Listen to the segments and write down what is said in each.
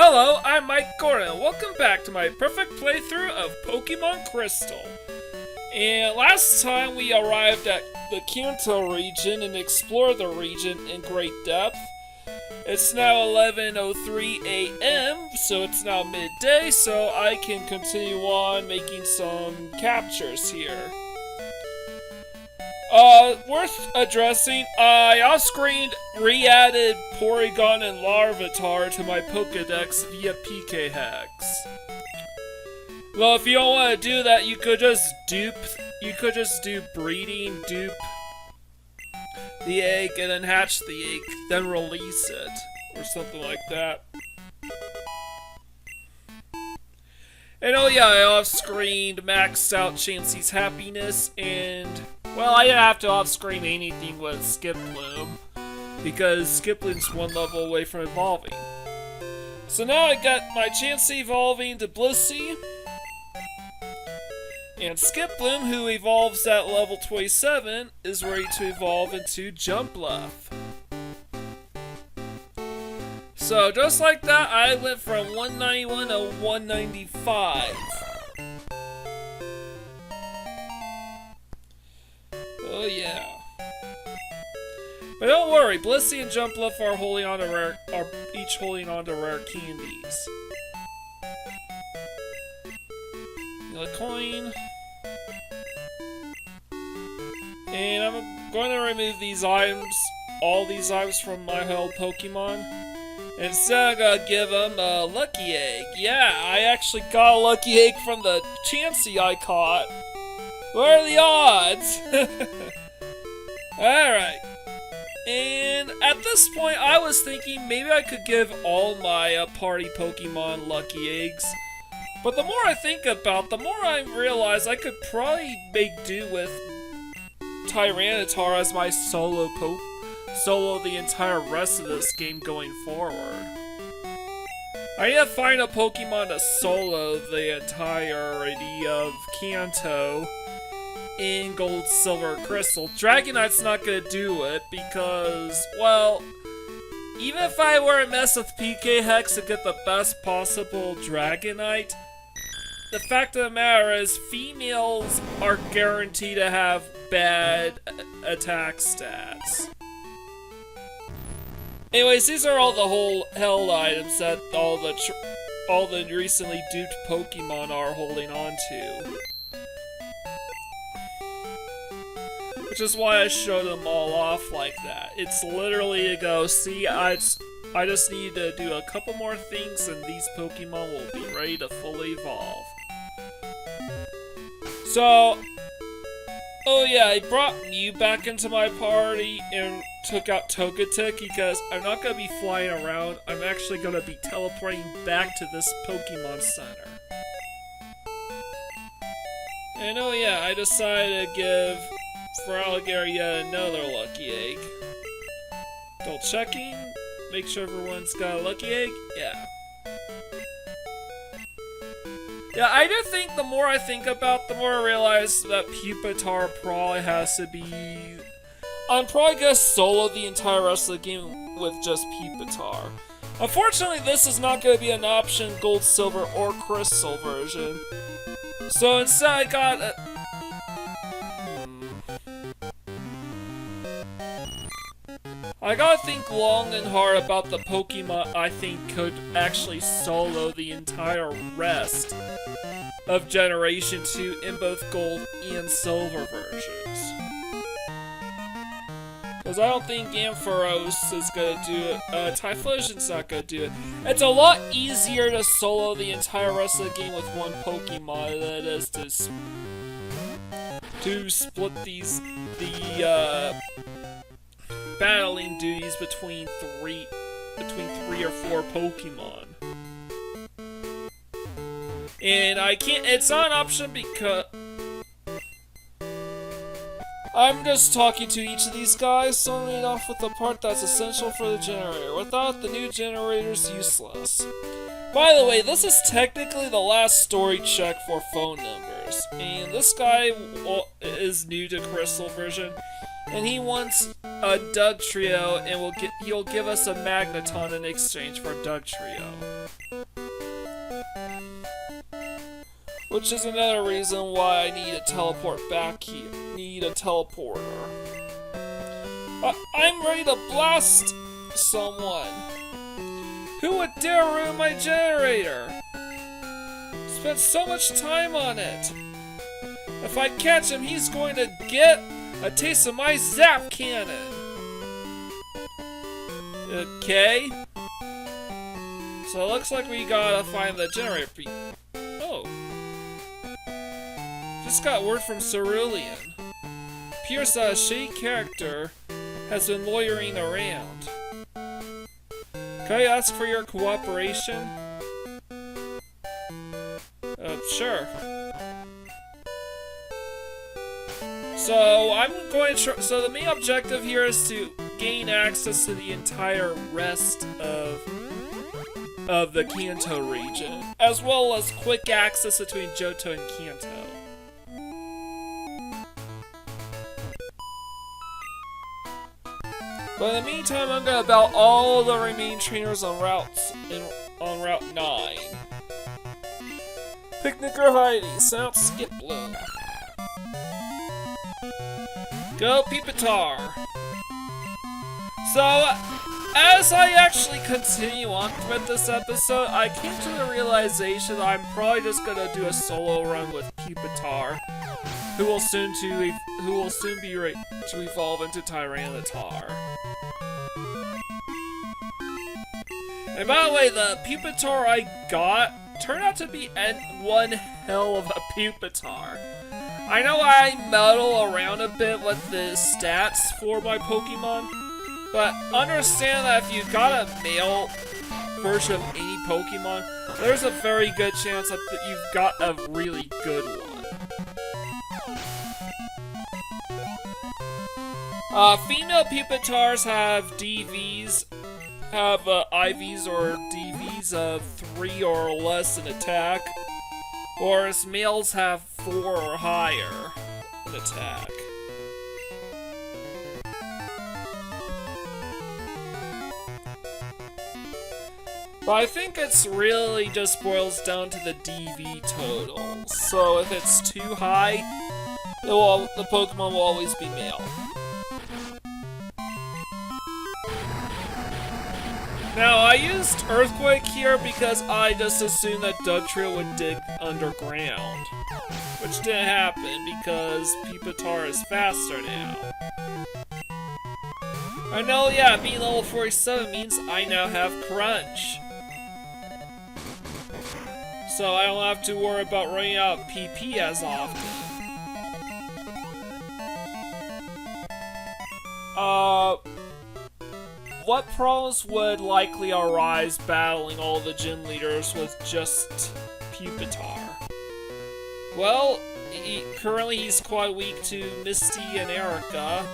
Hello, I'm Mike Gordon. Welcome back to my perfect playthrough of Pokemon Crystal. And last time we arrived at the Kanto region and explored the region in great depth. It's now 11:03 a.m., so it's now midday, so I can continue on making some captures here. Worth addressing, I off-screened re-added Porygon and Larvitar to my Pokedex via PK Hex. Well, if you don't want to do that, you could just do breeding, dupe the egg, and then hatch the egg, then release it, or something like that. And oh yeah, I off-screened maxed out Chansey's happiness, and well, I didn't have to off-screen anything with Skiploom, because Skiploom's one level away from evolving. So now I got my Chansey evolving to Blissey, and Skiploom, who evolves at level 27, is ready to evolve into Jumpluff. So just like that, I went from 191 to 195. Oh yeah. But don't worry, Blissey and Jumpluff are each holding on to rare candies. A coin. And I'm going to remove these items, all these items from my held Pokemon. Instead, I'm gonna give them a lucky egg. Yeah, I actually got a lucky egg from the Chansey I caught. What are the odds? Alright. And at this point, I was thinking maybe I could give all my party Pokemon lucky eggs. But the more I think about, the more I realize I could probably make do with Tyrannitar as my solo the entire rest of this game going forward. I need to find a Pokemon to solo the entirety of Kanto in Gold, Silver, Crystal. Dragonite's not gonna do it because, well, even if I were to mess with PK Hex to get the best possible Dragonite, the fact of the matter is females are guaranteed to have bad attack stats. Anyways, these are all the whole held items that all the recently duped Pokemon are holding on to. Which is why I showed them all off like that. It's literally to go, see, I just need to do a couple more things and these Pokemon will be ready to fully evolve. So, oh yeah, I brought Mew back into my party and took out Togetic because I'm not going to be flying around. I'm actually going to be teleporting back to this Pokemon Center. And oh yeah, I decided to give Feraligatr yet another lucky egg. Double checking, make sure everyone's got a lucky egg. Yeah. Yeah, I do think the more I think about, the more I realize that Pupitar probably has to be... I'm probably gonna solo the entire rest of the game with just Pupitar. Unfortunately, this is not gonna be an option Gold, Silver, or Crystal version. So instead I got a... I gotta think long and hard about the Pokemon I think could actually solo the entire rest of Generation 2 in both Gold and Silver versions. Because I don't think Ampharos is gonna do it, Typhlosion's not gonna do it. It's a lot easier to solo the entire rest of the game with one Pokemon than it is to split the battling duties between three or four Pokemon. And I can't, it's not an option because I'm just talking to each of these guys, so I'll lead off with the part that's essential for the generator. Without the new generator's useless. By the way, this is technically the last story check for phone numbers. And this guy is new to Crystal version. And he wants a Dugtrio, and he'll give us a Magneton in exchange for a Dugtrio. Which is another reason why I need to teleport back here. Need a teleporter. I'm ready to blast someone. Who would dare ruin my generator? Spent so much time on it. If I catch him, he's going to get a taste of my zap cannon. Okay. So it looks like we gotta find the generator. Oh. Just got word from Cerulean. Pierce, a shady character, has been loitering around. Can I ask for your cooperation? Sure. So so the main objective here is to gain access to the entire rest of the Kanto region, as well as quick access between Johto and Kanto. But in the meantime, I'm gonna battle all the remaining trainers on Route 9. Picnicker Heidi, South Skiploom. Go Pupitar! So, as I actually continue on with this episode, I came to the realization that I'm probably just gonna do a solo run with Pupitar, who will soon be ready to evolve into Tyrannitar. And by the way, the Pupitar I got turned out to be one hell of a Pupitar. I know I meddle around a bit with the stats for my Pokemon, but understand that if you got a male version of any Pokemon, there's a very good chance that you've got a really good one. Female Pupitars have DVs, IVs or DVs of 3 or less in attack, whereas males have 4 or higher in attack. But I think it's really just boils down to the DV total. So if it's too high, the Pokemon will always be male. Now, I used Earthquake here because I just assumed that Dugtrio would dig underground. Which didn't happen because Pupitar is faster now. I know, yeah, being level 47 means I now have Crunch. So I don't have to worry about running out of PP as often. What problems would likely arise battling all the gym leaders with just Pupitar? Well, currently he's quite weak to Misty and Erica.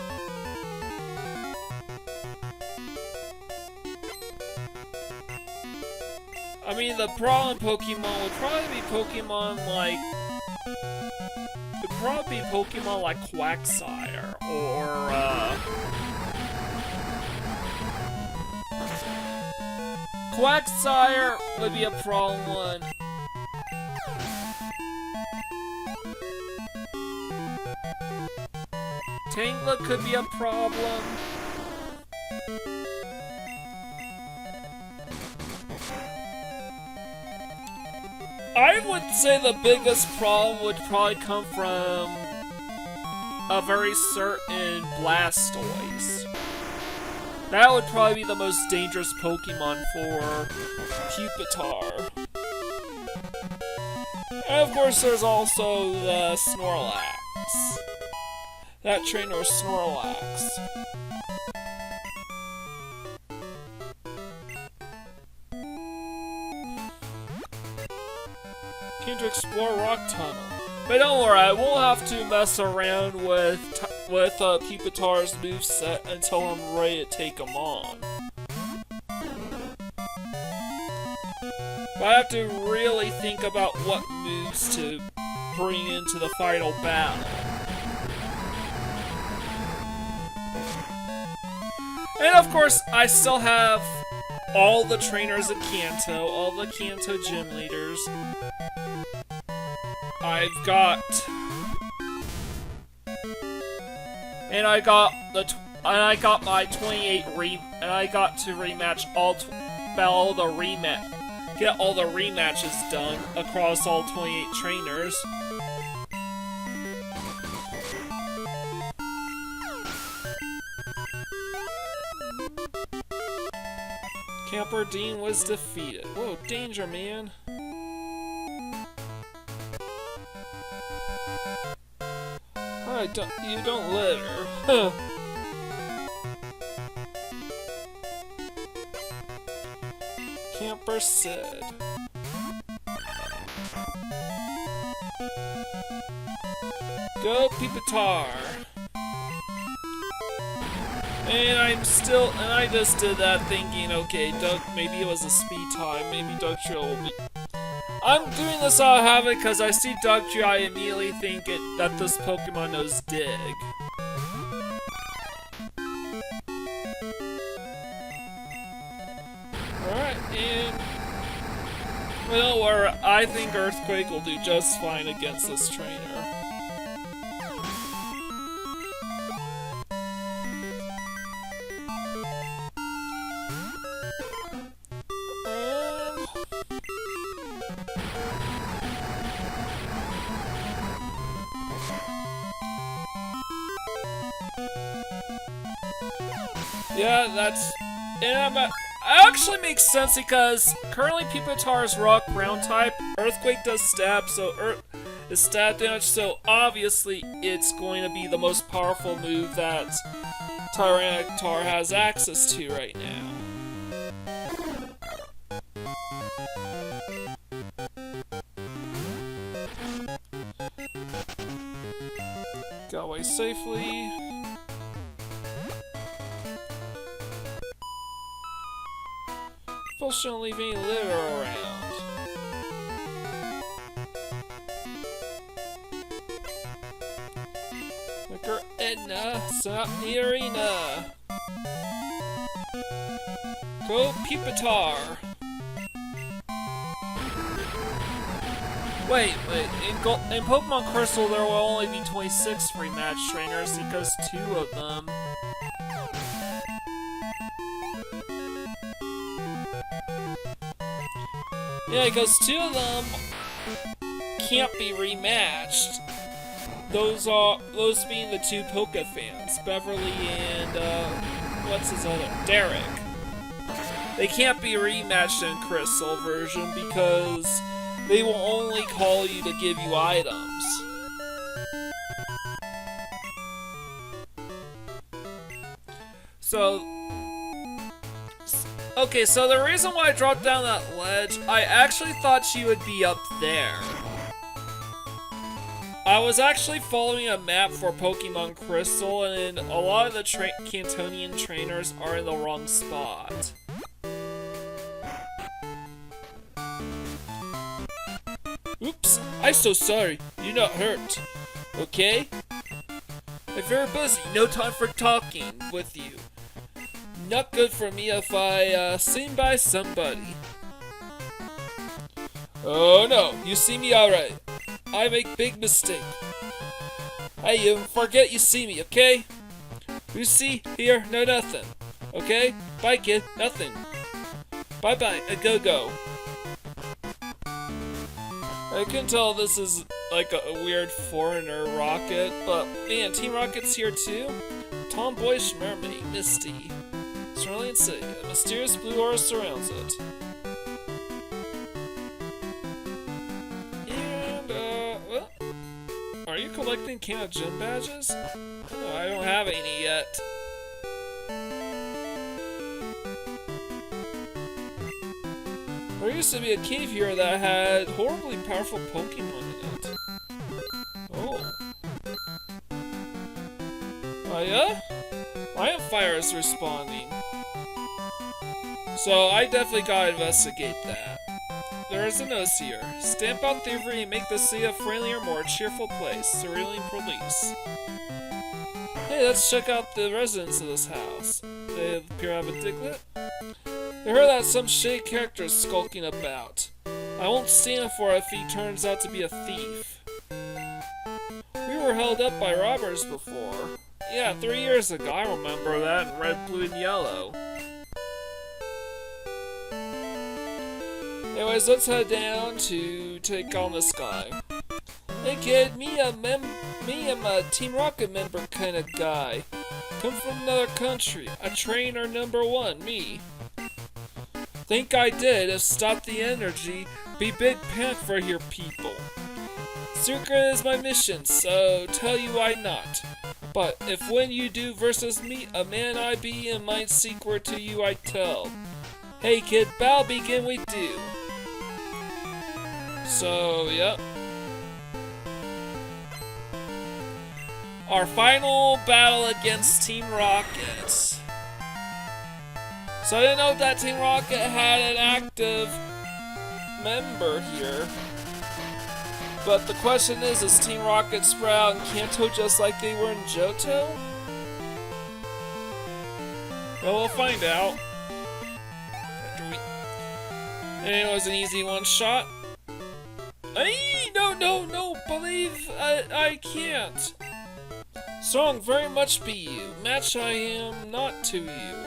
I mean, the problem Pokemon would probably be Pokemon like Quagsire or Quagsire would be a problem one. Diglett could be a problem. I would say the biggest problem would probably come from a very certain Blastoise. That would probably be the most dangerous Pokemon for Pupitar. And of course there's also the Snorlax. That trainer was Snorlax. Came to explore Rock Tunnel. But don't worry, I won't have to mess around with Pupitar's moveset until I'm ready to take him on. But I have to really think about what moves to bring into the final battle. And of course, I still have all the trainers at Kanto, all the Kanto gym leaders. I've got... And I got my 28 and I got to rematch get all the rematches done across all 28 trainers. Camper Dean was defeated. Whoa, danger, man. You don't let her. Huh. Camper said. Go, Pupitar. And I just did that thinking, okay, maybe it was a speed time, maybe Dugtrio will be... I'm doing this out of habit because I see Dugtrio, I immediately think that this Pokemon knows Dig. Alright, and... Well, I think Earthquake will do just fine against this trainer. Yeah, it actually makes sense because currently Pupitar is rock ground type, Earthquake does stab, so is stab damage, so obviously it's going to be the most powerful move that Tyrannitar has access to right now. Got away safely. Shouldn't leave any litter around. Like her Edna, stop the arena. Go Pupitar. Wait, in Pokemon Crystal there will only be 26 rematch trainers because 2 of them. Yeah, because 2 of them can't be rematched. Those being the 2 Poke fans, Beverly and what's his other? Derek. They can't be rematched in Crystal version because they will only call you to give you items. Okay, so the reason why I dropped down that ledge, I actually thought she would be up there. I was actually following a map for Pokemon Crystal, and a lot of the Cantonian trainers are in the wrong spot. Oops, I'm so sorry. You're not hurt. Okay? I'm very busy. No time for talking with you. Not good for me if I seen by somebody. Oh no, you see me alright. I make big mistake. Hey, you forget you see me, okay? You see, here, no nothing. Okay? Bye kid, nothing. Bye bye, go. I can tell this is like a weird foreigner Rocket, but man, Team Rocket's here too? Tomboyish mermaid, Misty. Viridian City. A mysterious blue aura surrounds it. And, well, are you collecting Kanto gym badges? Oh, I don't have any yet. There used to be a cave here that had horribly powerful Pokemon in it. Oh. Oh yeah? Iron Fire is responding. So I definitely gotta investigate that. There is a notice here. Stamp out thievery and make the city a friendlier, more cheerful place. Cerulean Police. Hey, let's check out the residents of this house. they appear to have a Diglett. I heard that some shady character is skulking about. I won't stand for it if he turns out to be a thief. We were held up by robbers before. Yeah, 3 years ago, I remember that in red, blue, and yellow. Anyways, let's head down to take on this guy. Hey kid, me am a Team Rocket member kind of guy. Come from another country. A trainer #1, me. Think I did if stop the energy, be big panic for your people. Secret is my mission, so tell you why not. But if when you do versus me, a man I be and my secret to you I tell. Hey kid, battle begin we do. So, yep. Our final battle against Team Rocket. So I didn't know that Team Rocket had an active member here. But the question is Team Rocket spread out in Kanto just like they were in Johto? Well, we'll find out. And it was an easy one-shot. No, believe I can't. Strong very much be you, match I am not to you.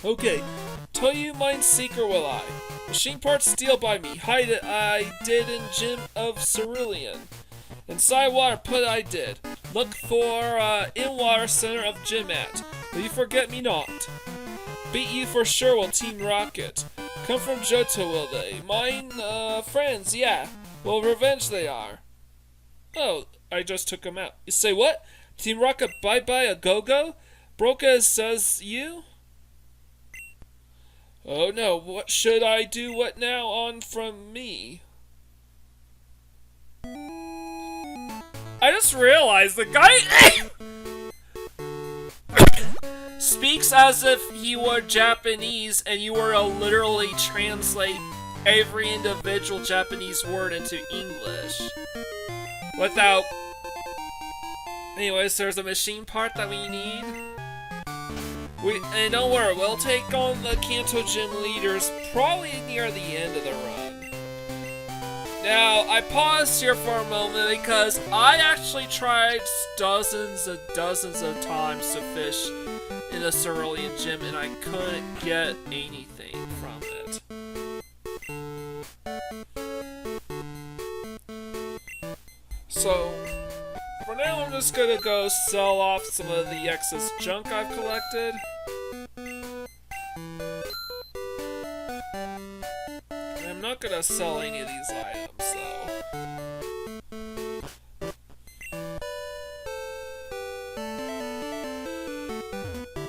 Okay, tell you mine secret will I. Machine parts steal by me, hide it I did in gym of Cerulean. Inside water put I did. Look for in water center of gym at. Will you forget me not? Beat you for sure will Team Rocket. Come from Johto will they? Mine friends, yeah. Well revenge they are. Oh, I just took him out. You say what? Team Rocket bye-bye a go-go? Broca says you? Oh no, what should I do what now on from me? I just realized the guy speaks as if he were Japanese and you were to literally translate every individual Japanese word into English. Without... Anyways, there's a machine part that we need. And don't worry, we'll take on the Kanto Gym leaders probably near the end of the run. Now, I paused here for a moment because I actually tried dozens and dozens of times to fish in a Cerulean Gym and I couldn't get anything from it. So, for now I'm just gonna go sell off some of the excess junk I've collected. I'm not gonna sell any of these items though.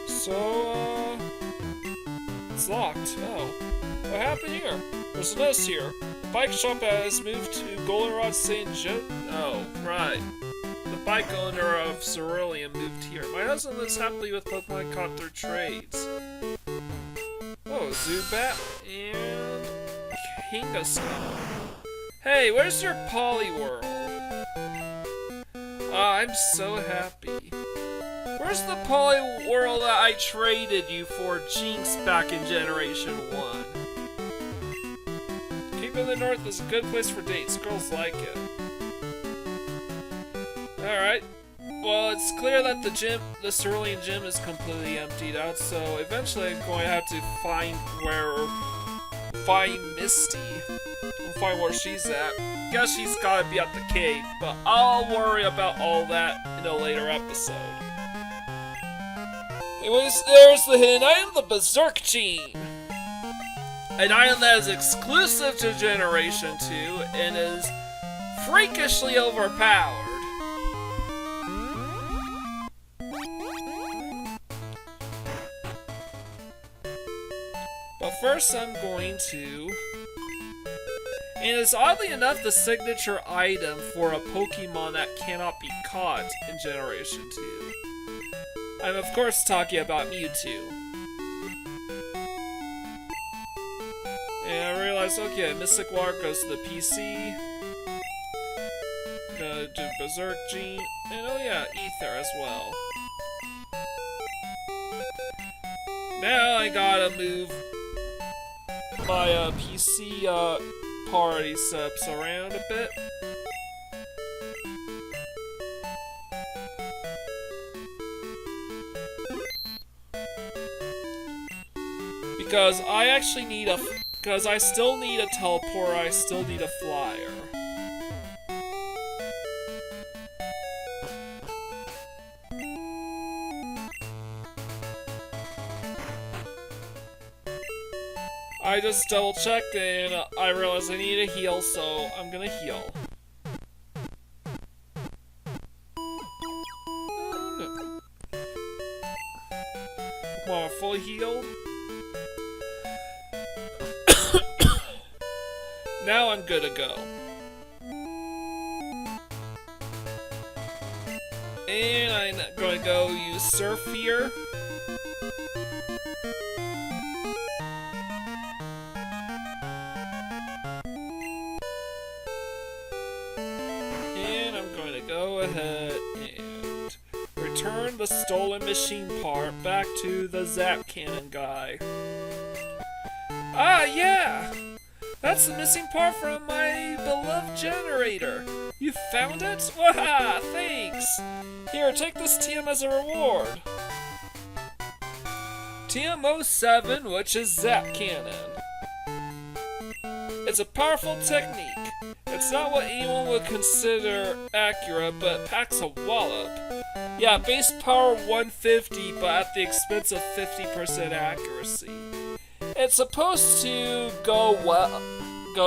So, it's locked. Oh. What happened here? There's a notice here. Bike shop has moved to Goldenrod St. Joe. Oh, right. The bike owner of Cerulean moved here. My husband lives happily with Pokemon caught through trades. Oh, Zubat and Kangaskhan. Hey, where's your Poliwhirl? I'm so happy. Where's the Poliwhirl that I traded you for Jinx back in Generation 1? Keep in the North is a good place for dates. Girls like it. Alright. Well, it's clear that the Cerulean Gym is completely emptied out, so eventually I'm going to have to find Misty and find where she's at. Guess she's gotta be at the cave, but I'll worry about all that in a later episode. Anyways, there's the hidden item, the Berserk Gene. An item that is exclusive to Generation 2 and is freakishly overpowered. But first I'm going to... And it's oddly enough the signature item for a Pokemon that cannot be caught in Generation 2. I'm of course talking about Mewtwo. And I realized, okay, Mystic Water goes to the PC. Gonna do Berserk Gene. And oh yeah, Ether as well. Now I gotta move my PC party subs around a bit. Because I actually need because I still need a teleporter, I still need a flyer. I just double checked and I realized I need a heal, so I'm gonna heal. Come on, fully healed. Now I'm good to go. And I'm gonna go use Surf here. And I'm going to go ahead and return the stolen machine part back to the Zap Cannon guy. Ah, yeah! That's the missing part from my beloved generator. You found it? Waha! Thanks! Here, take this TM as a reward. TM07, which is Zap Cannon. It's a powerful technique. It's not what anyone would consider accurate, but it packs a wallop. Yeah, base power 150, but at the expense of 50% accuracy. It's supposed to go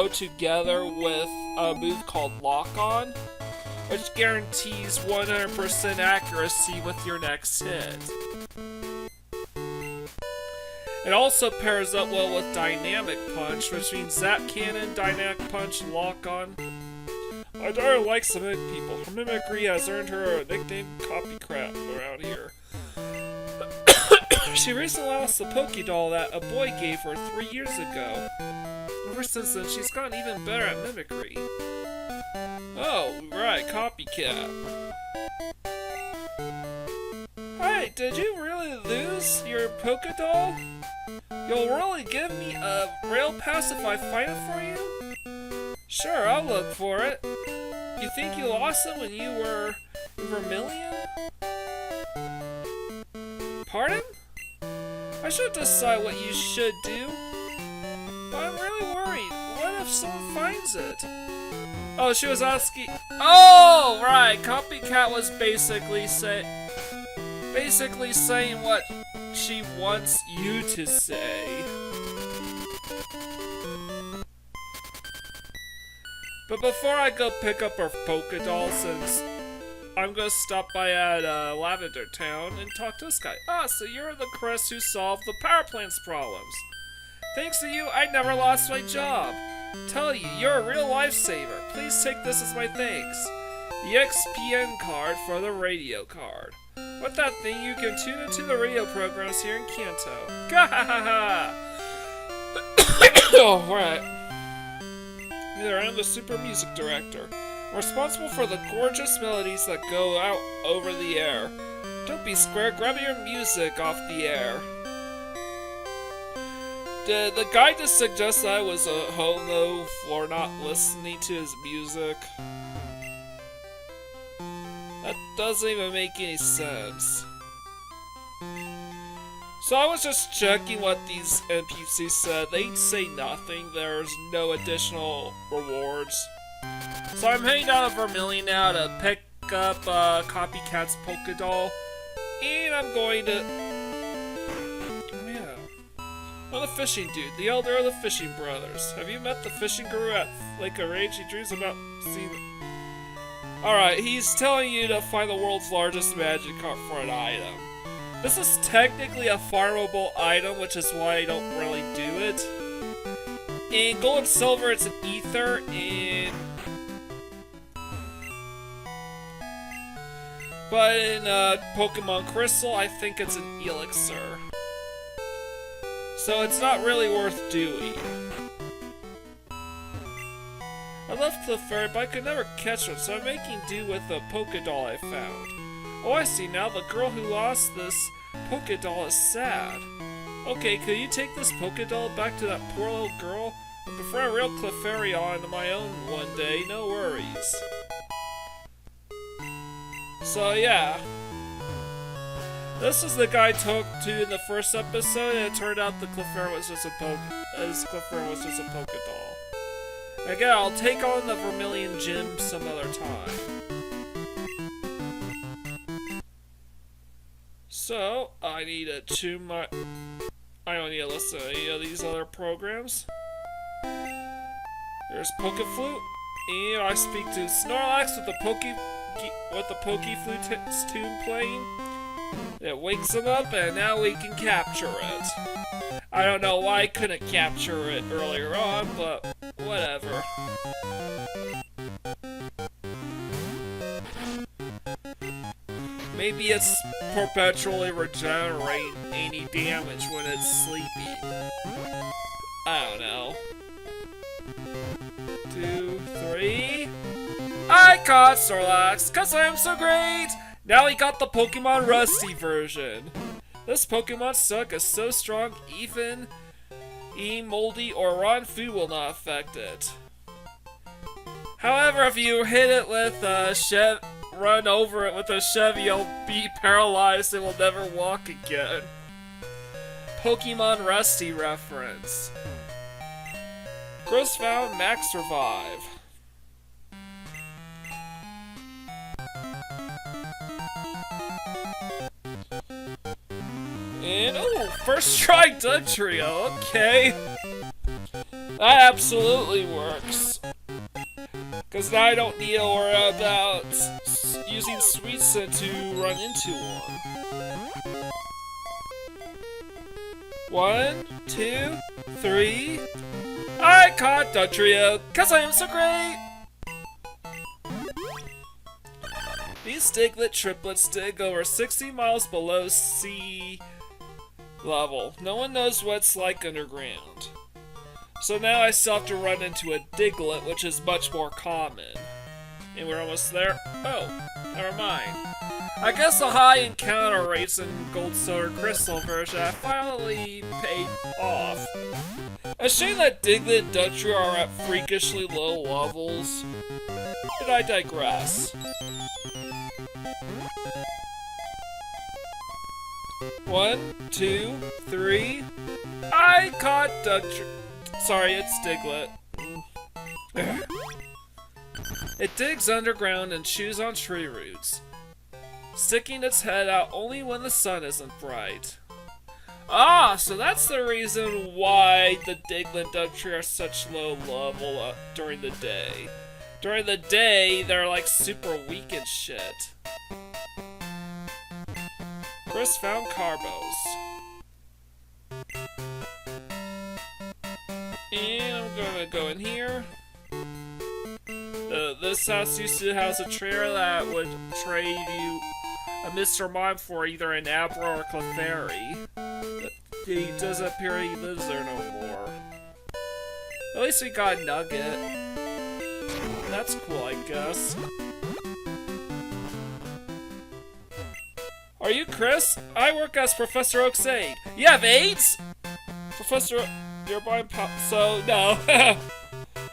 together with a move called Lock On, which guarantees 100% accuracy with your next hit. It also pairs up well with Dynamic Punch, which means Zap Cannon, Dynamic Punch, Lock On. My daughter likes to mimic people. Her mimicry has earned her a nickname Copycat around here. She recently lost the Pokedoll that a boy gave her 3 years ago. Ever since then, she's gotten even better at mimicry. Oh, right, Copycat. Hey, did you really lose your Pokedoll? You'll really give me a rail pass if I find it for you? Sure, I'll look for it. You think you lost it when you were Vermilion? Pardon? I should decide what you should do. But I'm really worried. What if someone finds it? Oh, she was asking. Oh, right. Copycat was basically saying what she wants you to say. But before I go pick up our Pokedoll, since I'm gonna stop by at Lavender Town and talk to this guy. Ah, so you're the Chris who solved the power plant's problems. Thanks to you, I never lost my job. Tell you, you're a real lifesaver. Please take this as my thanks. The EXPN card for the radio card. With that thing, you can tune into the radio programs here in Kanto. Gahahaha! Oh, right. Either I'm the super music director. I'm responsible for the gorgeous melodies that go out over the air. Don't be square, grab your music off the air. Did the guy just suggest that I was a homo for not listening to his music? That doesn't even make any sense. So I was just checking what these NPCs said. They say nothing. There's no additional rewards. So I'm heading out of Vermilion now to pick up Copycat's Pokedoll. And I'm going to... Oh yeah. I'm the fishing dude, the elder of the fishing brothers. Have you met the fishing guru at Lake Arrange? He dreams about seeing... Alright, he's telling you to find the world's largest magic card for an item. This is technically a farmable item, which is why I don't really do it. In Gold and Silver, it's an ether, and... But in Pokemon Crystal, I think it's an elixir. So it's not really worth doing. I left the ferry, but I could never catch one, so I'm making do with the Pokedoll I found. Oh, I see now. The girl who lost this Pokedoll is sad. Okay, could you take this Pokedoll back to that poor little girl? I prefer a real Clefairy on my own one day, no worries. So yeah. This is the guy I talked to in the first episode, and it turned out the Clefairy was just a Pokedoll. Again, I'll take on the Vermilion Gym some other time. So, I need to tune my... I don't need to listen to any of these other programs. There's Pokeflute, and I speak to Snorlax with the Pokeflute tune playing. It wakes him up, and now we can capture it. I don't know why I couldn't capture it earlier on, but whatever. Maybe it's perpetually regenerating any damage when it's sleeping. I don't know. 2, 3... I caught Snorlax, 'cause I'm so great! Now we got the Pokemon Rusty version. This Pokemon Suck is so strong, even moldy or raw food will not affect it. However, if you hit it with a run over it with a Chevy, you'll be paralyzed and will never walk again. Pokemon Rusty reference. Gross found Max Revive. And, oh, first try Dugtrio, okay. That absolutely works. Because now I don't need to worry about using Sweet Scent to run into one. 1, 2, 3... I caught Dugtrio, 'cause I am so great! These Diglett triplets dig over 60 miles below sea level. No one knows what it's like underground. So now I still have to run into a Diglett, which is much more common. And we're almost there. Oh, never mind. I guess the high encounter rates in Gold Silver Crystal version have finally paid off. A shame that Diglett and Dugtrio are at freakishly low levels. But I digress. 1, 2, 3... I caught Dugtrio. Sorry, it's Diglett. It digs underground and chews on tree roots, sticking its head out only when the sun isn't bright. Ah, so that's the reason why the Diglett and Dugtrio are such low level during the day. During the day, they're like super weak and shit. Chris found Carbos. And I'm gonna go in here. This house used to house a trader that would trade you a Mr. Mime for either an Abra or a Clefairy. But he doesn't appear he lives there no more. At least we got a Nugget. That's cool, I guess. Are you Chris? I work as Professor Oak's aide. You have AIDS? Professor... You're buying pop, so no. I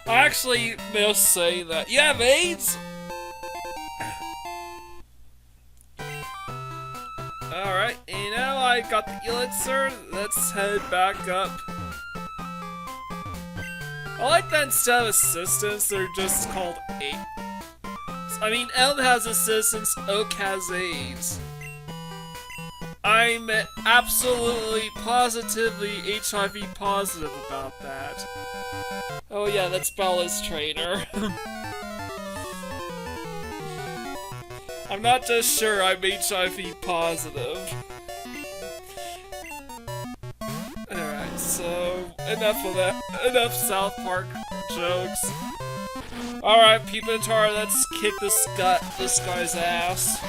actually must say that. You have AIDS? Alright, and now I got the elixir. Let's head back up. I like that instead of assistants, they're just called aides. I mean, Elm has assistants, Oak has aides. I'm absolutely, positively HIV positive about that. Oh yeah, that's Bella's trainer. I'm not just sure I'm HIV positive. Alright, so enough of that. Enough South Park jokes. Alright, Pupitar, let's kick this guy's ass.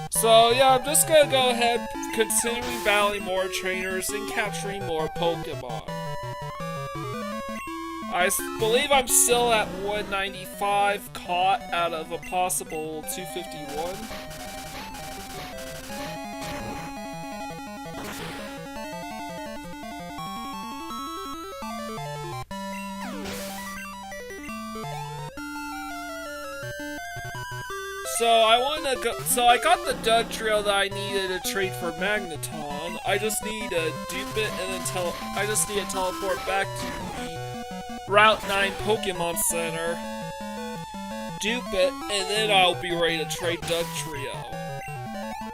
So yeah, I'm just gonna go ahead, continuing battling more trainers and capturing more Pokemon. I believe I'm still at 195 caught out of a possible 251. So I got the Dugtrio that I needed to trade for Magneton. I just need to dupe it and then I just need to teleport back to the Route 9 Pokemon Center. Dupe it, and then I'll be ready to trade Dugtrio.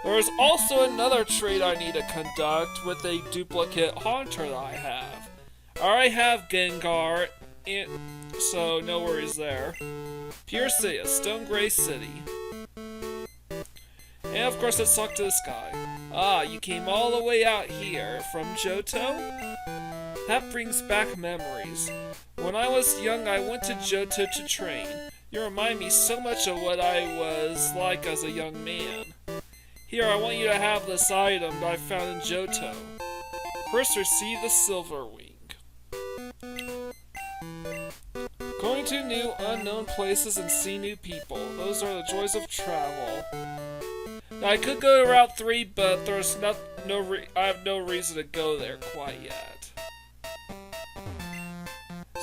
There's also another trade I need to conduct with a duplicate Haunter that I have. I already have Gengar, so no worries there. Pewter City, a stone gray city. And of course let's talk to this guy. Ah, you came all the way out here from Johto? That brings back memories. When I was young I went to Johto to train. You remind me so much of what I was like as a young man. Here, I want you to have this item that I found in Johto. First, receive the Silver Wing. Going to new, unknown places and see new people. Those are the joys of travel. Now, I could go to Route 3, but there's I have no reason to go there quite yet.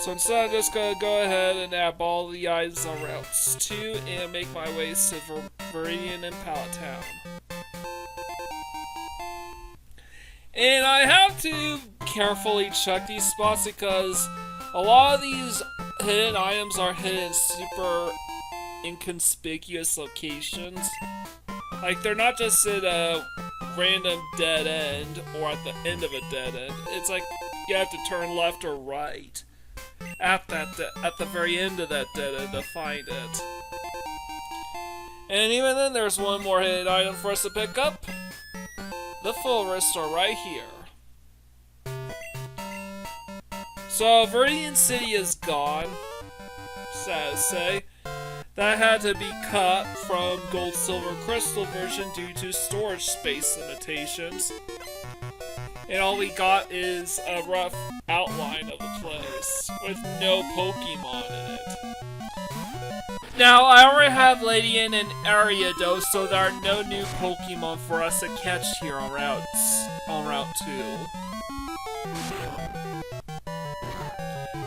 So instead, I'm just gonna go ahead and add all the items on Routes 2 and make my ways to Viridian and Pallet Town. And I have to carefully check these spots because a lot of these hidden items are hidden in super inconspicuous locations. Like, they're not just in a random dead end or at the end of a dead end. It's like you have to turn left or right at the very end of that dead end to find it. And even then, there's one more hidden item for us to pick up. The full restore right here. So, Viridian City is gone. Sad to say. That had to be cut from Gold Silver Crystal version due to storage space limitations. And all we got is a rough outline of the place, with no Pokemon in it. Now, I already have Ladian and Ariados, so there are no new Pokemon for us to catch here on Route 2.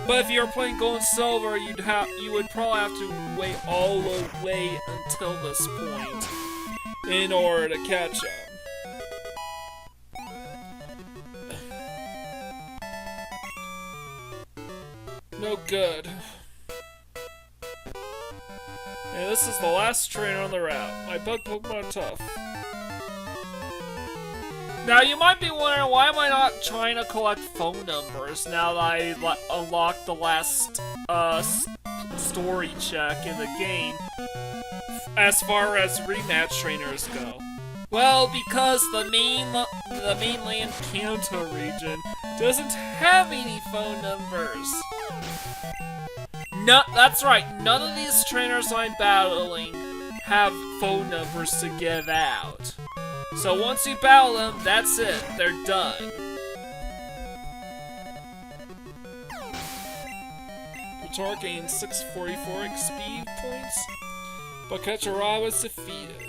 But if you were playing Gold and Silver, you would probably have to wait all the way until this point in order to catch them. No good. And this is the last trainer on the route. My bug Pokemon are tough. Now you might be wondering, why am I not trying to collect phone numbers now that I unlocked the last story check in the game as far as rematch trainers go? Well, because the mainland Kanto region doesn't have any phone numbers. No, that's right, none of these trainers I'm battling have phone numbers to give out. So once you battle them, that's it, they're done. Pupitar gains 644 XP points, but Kachara was defeated.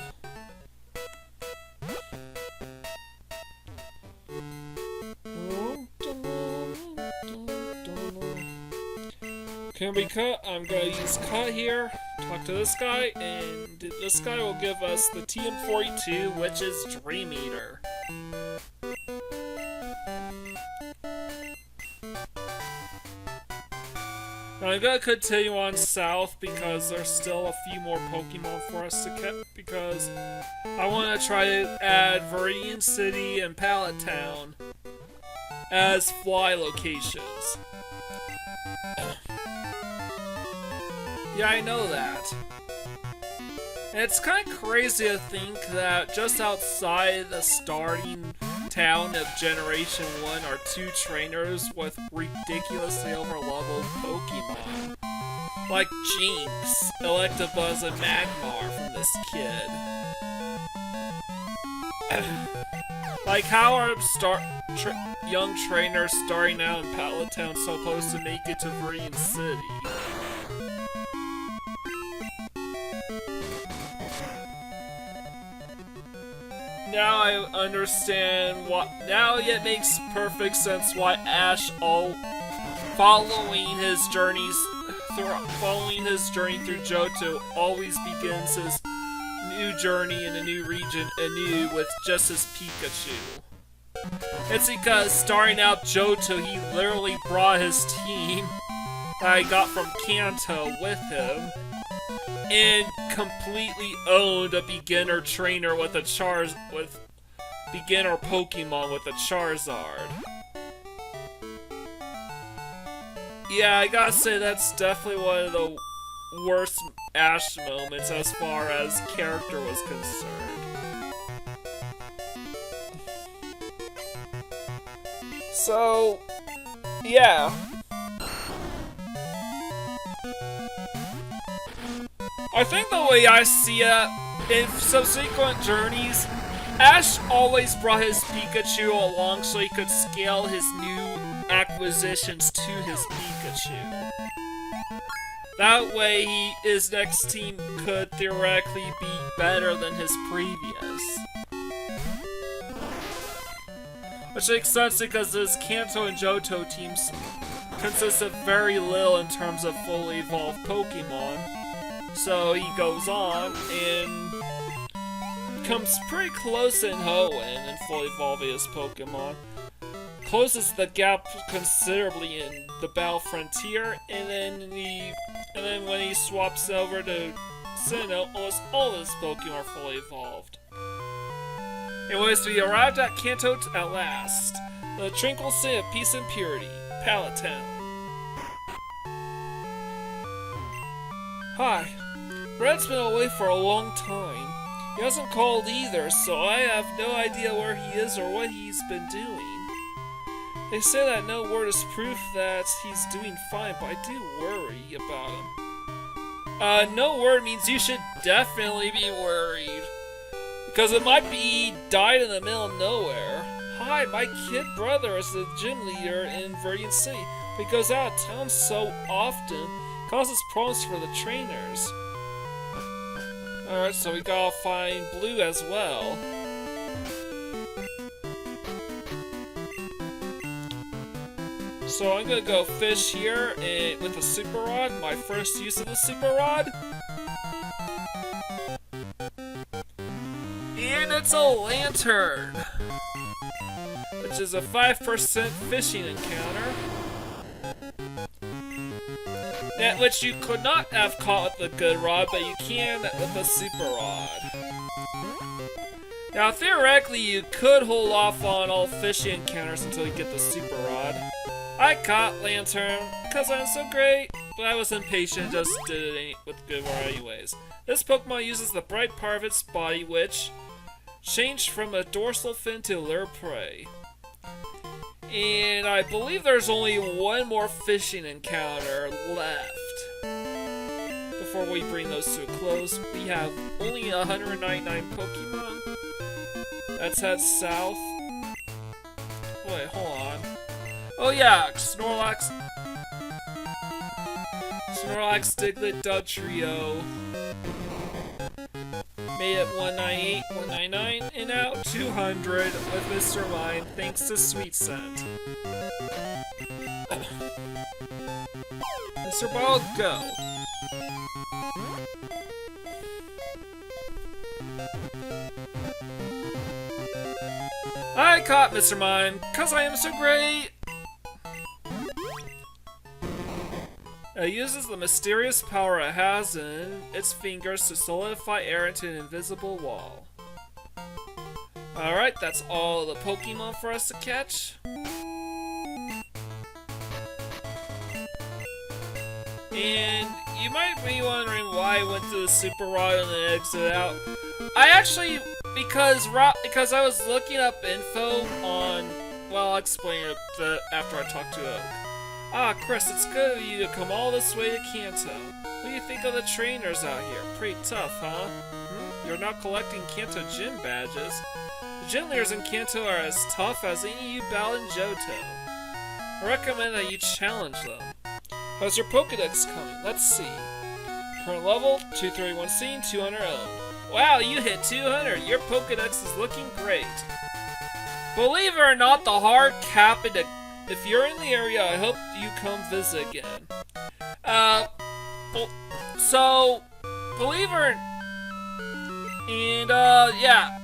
Can we cut? I'm gonna use cut here, talk to this guy, and this guy will give us the TM42, which is Dream Eater. Now I'm gonna continue on south because there's still a few more Pokemon for us to catch, because I want to try to add Viridian City and Pallet Town as fly locations. Yeah, I know that. And it's kind of crazy to think that just outside the starting town of Generation 1 are 2 trainers with ridiculously overleveled Pokemon. Like Jinx, Electabuzz, and Magmar from this kid. Like, how are young trainers starting out in Pallet Town supposed to make it to Viridian City? Now I understand now it makes perfect sense why Ash, following his journey through Johto, always begins his new journey in a new region anew with just his Pikachu. It's because starting out Johto, he literally brought his team that I got from Kanto with him and completely owned a beginner trainer with beginner Pokemon with a Charizard. Yeah, I gotta say that's definitely one of the worst Ash moments as far as character was concerned. So, yeah. I think the way I see it, in subsequent journeys, Ash always brought his Pikachu along so he could scale his new acquisitions to his Pikachu. That way, his next team could theoretically be better than his previous. Which makes sense because his Kanto and Johto teams consist of very little in terms of fully evolved Pokemon. So he goes on and comes pretty close in Hoenn and fully evolving his Pokemon. Closes the gap considerably in the Battle Frontier, and then when he swaps over to Sinnoh, almost all of his Pokemon are fully evolved. Anyways, we arrived at Kanto at last. The tranquil city of peace and purity, Pallet Town. Hi. Red's been away for a long time. He hasn't called either, so I have no idea where he is or what he's been doing. They say that no word is proof that he's doing fine, but I do worry about him. No word means you should definitely be worried. Because it might be he died in the middle of nowhere. Hi, my kid brother is the gym leader in Viridian City, but he goes out of town so often, causes problems for the trainers. Alright, so we gotta find Blue as well. So I'm gonna go fish here with a Super Rod, my first use of the Super Rod. And it's a Lanturn, which is a 5% fishing encounter. That which you could not have caught with the good rod, but you can with the Super Rod. Now, theoretically, you could hold off on all fishing encounters until you get the Super Rod. I caught Lanturn because I'm so great, but I was impatient, just did it with good rod anyways. This Pokemon uses the bright part of its body, which changed from a dorsal fin to lure prey. And I believe there's only one more fishing encounter left. Before we bring those to a close, we have only 199 Pokemon. Let's head south. Wait, hold on. Oh yeah, Snorlax, Diglett, Dugtrio. Made it 198, 199, and now 200 with Mr. Mime, thanks to Sweet Scent. Mr. Ball, go! I caught Mr. Mime, cause I am so great! It uses the mysterious power it has in its fingers to solidify air into an invisible wall. Alright, that's all the Pokemon for us to catch. And you might be wondering why I went to the Super Rod and then exit out. I actually, because I was looking up info on, well, I'll explain it after I talk to Oak. Ah, Chris, it's good of you to come all this way to Kanto. What do you think of the trainers out here? Pretty tough, huh? You're not collecting Kanto gym badges. The gym leaders in Kanto are as tough as any you battle in Johto. I recommend that you challenge them. How's your Pokedex coming? Let's see. Current level, 231C and 200 owned. Wow, you hit 200! Your Pokedex is looking great. Believe it or not, the hard cap in the... If you're in the area, I hope you come visit again. So, believe it or... And, yeah.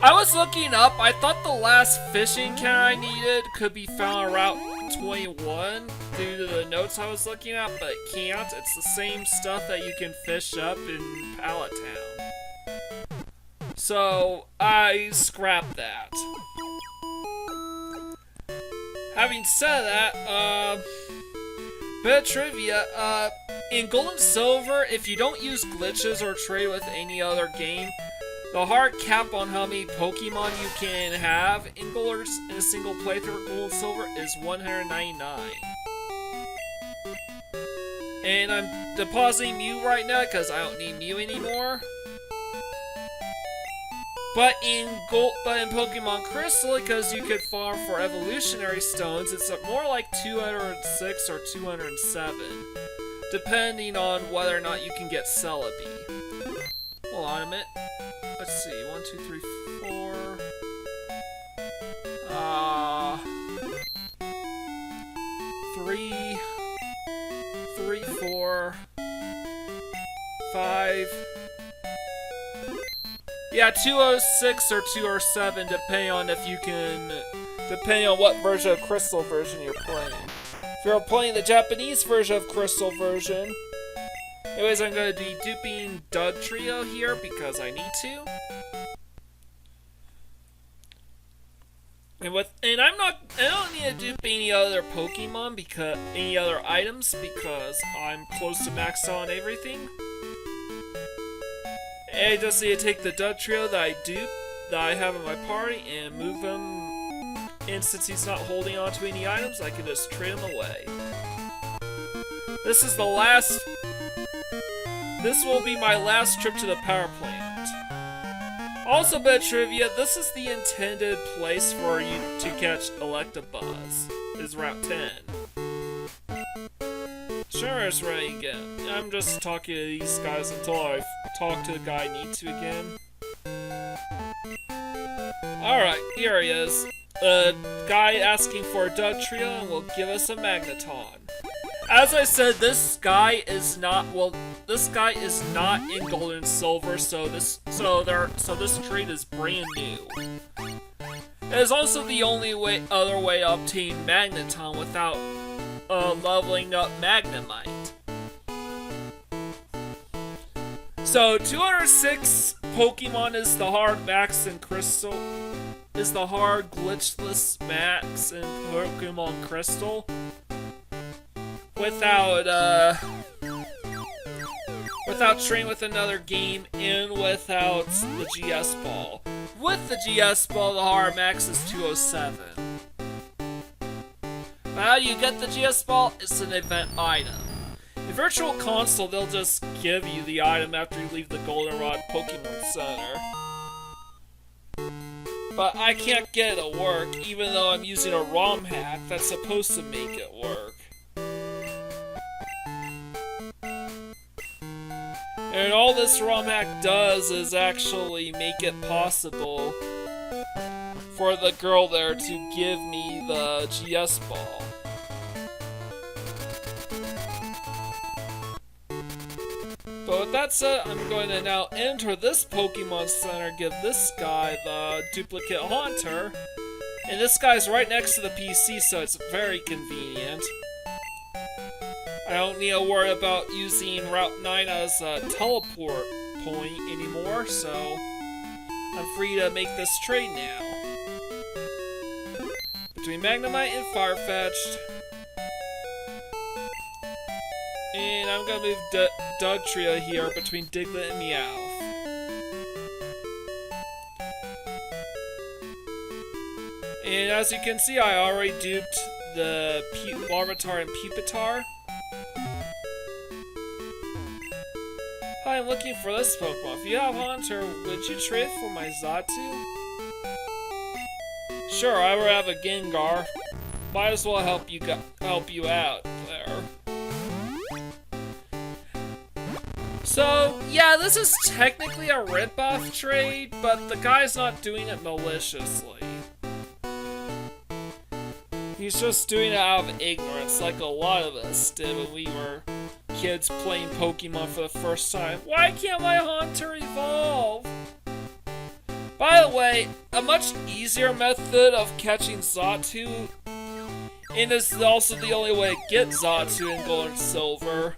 I was looking up, I thought the last fishing can I needed could be found on Route 21 due to the notes I was looking at, but it can't. It's the same stuff that you can fish up in Pallet Town. So, I scrapped that. Having said that, bit of trivia, in Gold and Silver, if you don't use glitches or trade with any other game, the hard cap on how many Pokemon you can have in a single playthrough of Gold and Silver is 199. And I'm depositing Mew right now because I don't need Mew anymore. But in Pokemon Crystal, because you could farm for evolutionary stones, it's more like 206 or 207, depending on whether or not you can get Celebi. Hold on a minute. Let's see, 1, 2, 3, 4. 3, 4, 5. Yeah, 206 or 207, depending on what version of Crystal version you're playing. If you're playing the Japanese version of Crystal version. Anyways, I'm going to be duping Dugtrio here because I need to. And I don't need to dupe any other Pokemon any other items because I'm close to max out on everything. And I just need to take the Dugtrio that I have in my party and move him. And since he's not holding on to any items, I can just trade him away. This will be my last trip to the power plant. Also, bit of trivia, this is the intended place for you to catch Electabuzz, is Route 10. Sure, it's ready again. I'm just talking to these guys until I talk to the guy I need to again. Alright, here he is. A guy asking for a Dugtrio and will give us a Magneton. As I said, this guy is not in Gold and Silver, so this trade is brand new. It is also the only other way to obtain Magneton without leveling up Magnemite. So 206 Pokemon is the hard max in Crystal. Is the hard glitchless max in Pokemon Crystal. Without training with another game and without the GS Ball. With the GS Ball, the hard max is 207. But how do you get the GS Ball? It's an event item. In Virtual Console, they'll just give you the item after you leave the Goldenrod Pokemon Center. But I can't get it to work, even though I'm using a ROM hack that's supposed to make it work. And all this ROM hack does is actually make it possible for the girl there to give me the GS Ball. But with that said, I'm going to now enter this Pokemon Center, give this guy the duplicate Haunter, and this guy's right next to the PC, so it's very convenient. I don't need to worry about using Route 9 as a teleport point anymore, so I'm free to make this trade now. Between Magnemite and Farfetch'd. And I'm gonna move Dugtrio here between Diglett and Meowth. And as you can see, I already duped the Larvitar and Pupitar. Hi, I'm looking for this Pokemon. If you have Haunter, would you trade it for my Xatu? Sure, I would have a Gengar. Might as well help you out there. So, yeah, this is technically a rip-off trade, but the guy's not doing it maliciously. He's just doing it out of ignorance, like a lot of us did when we were kids playing Pokemon for the first time. Why can't my Haunter evolve? By the way, a much easier method of catching Xatu, and this is also the only way to get Xatu in Gold and Silver,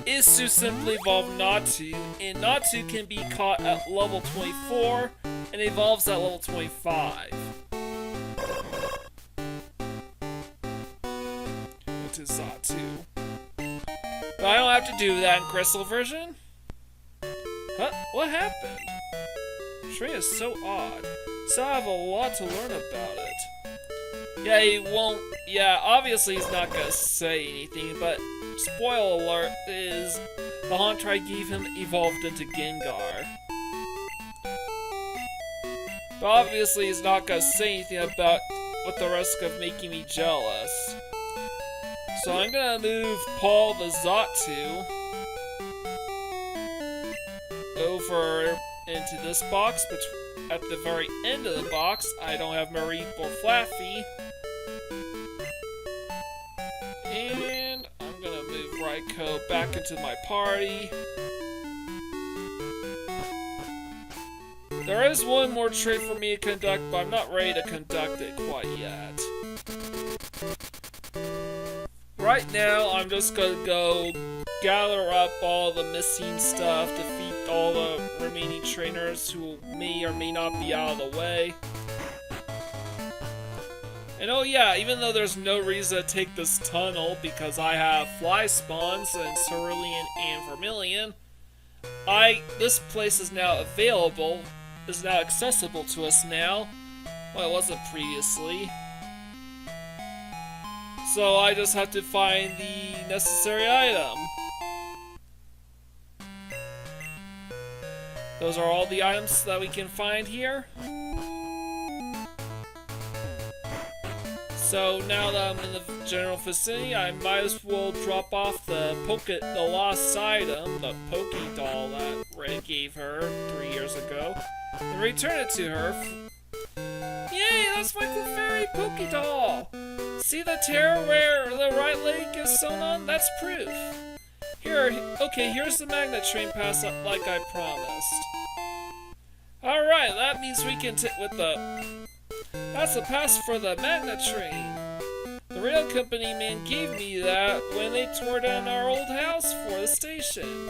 is to simply evolve Xatu, and Xatu can be caught at level 24 and evolves at level 25. Which is Xatu. But I don't have to do that in Crystal version. Huh? What happened? Trey is so odd, so I have a lot to learn about it. Yeah, he won't. Yeah, obviously he's not gonna say anything, but spoiler alert is the Haunter I gave him evolved into Gengar. But obviously he's not gonna say anything about with the risk of making me jealous. So I'm gonna move Paul the Xatu over into this box, but at the very end of the box, I don't have Marie or Flaffy. And I'm gonna move Raikou back into my party. There is one more trade for me to conduct, but I'm not ready to conduct it quite yet. Right now, I'm just gonna go gather up all the missing stuff, defeat all the remaining trainers who may or may not be out of the way. And oh yeah, even though there's no reason to take this tunnel because I have fly spawns and Cerulean and Vermilion, this place is now available, is now accessible to us now. Well, it wasn't previously. So I just have to find the necessary item. Those are all the items that we can find here. So now that I'm in the general vicinity, I might as well drop off the lost item, the Pokedoll that Ray gave her 3 years ago, and return it to her. Yay, that's my Clefairy Pokedoll! See the tear where the right leg is sewn on? That's proof. Okay, here's the Magnet Train pass like I promised. Alright, that means we can that's the pass for the Magnet Train. The rail company man gave me that when they tore down our old house for the station.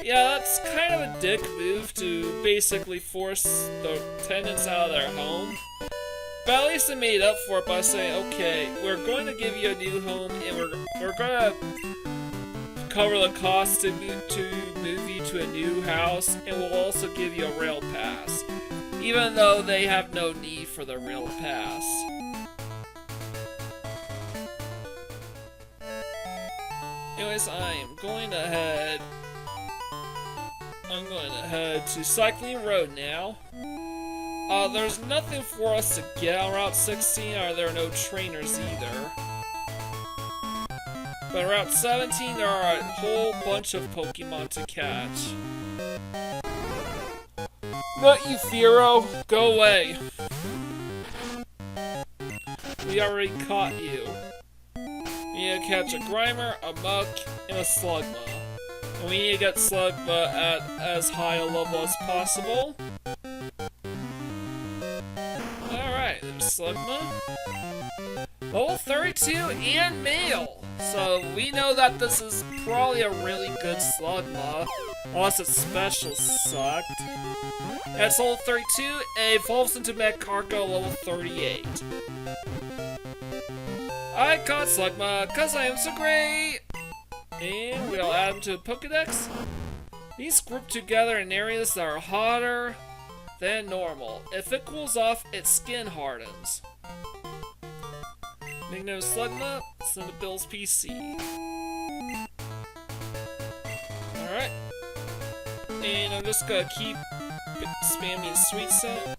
Yeah, that's kind of a dick move to basically force the tenants out of their home. But at least they made up for it by saying, okay, we're going to give you a new home and we're going to cover the cost to move you to a new house, and we'll also give you a rail pass, even though they have no need for the rail pass. Anyways, I'm going to head to Cycling Road now. There's nothing for us to get on Route 16, there are no trainers either. But on Route 17, there are a whole bunch of Pokemon to catch. Not you, Firo! Go away! We already caught you. We need to catch a Grimer, a Muk, and a Slugma. And we need to get Slugma at as high a level as possible. Alright, there's Slugma. Level 32 and male! So we know that this is probably a really good Slugma, unless its special sucked. And it's level 32, and it evolves into Magcargo level 38. I caught Slugma, cause I am so great! And we'll add them to the Pokedex. These group together in areas that are hotter than normal. If it cools off, its skin hardens. Nickname Slugma, send to Bill's PC. Alright. And I'm just gonna keep spamming Sweet Scent.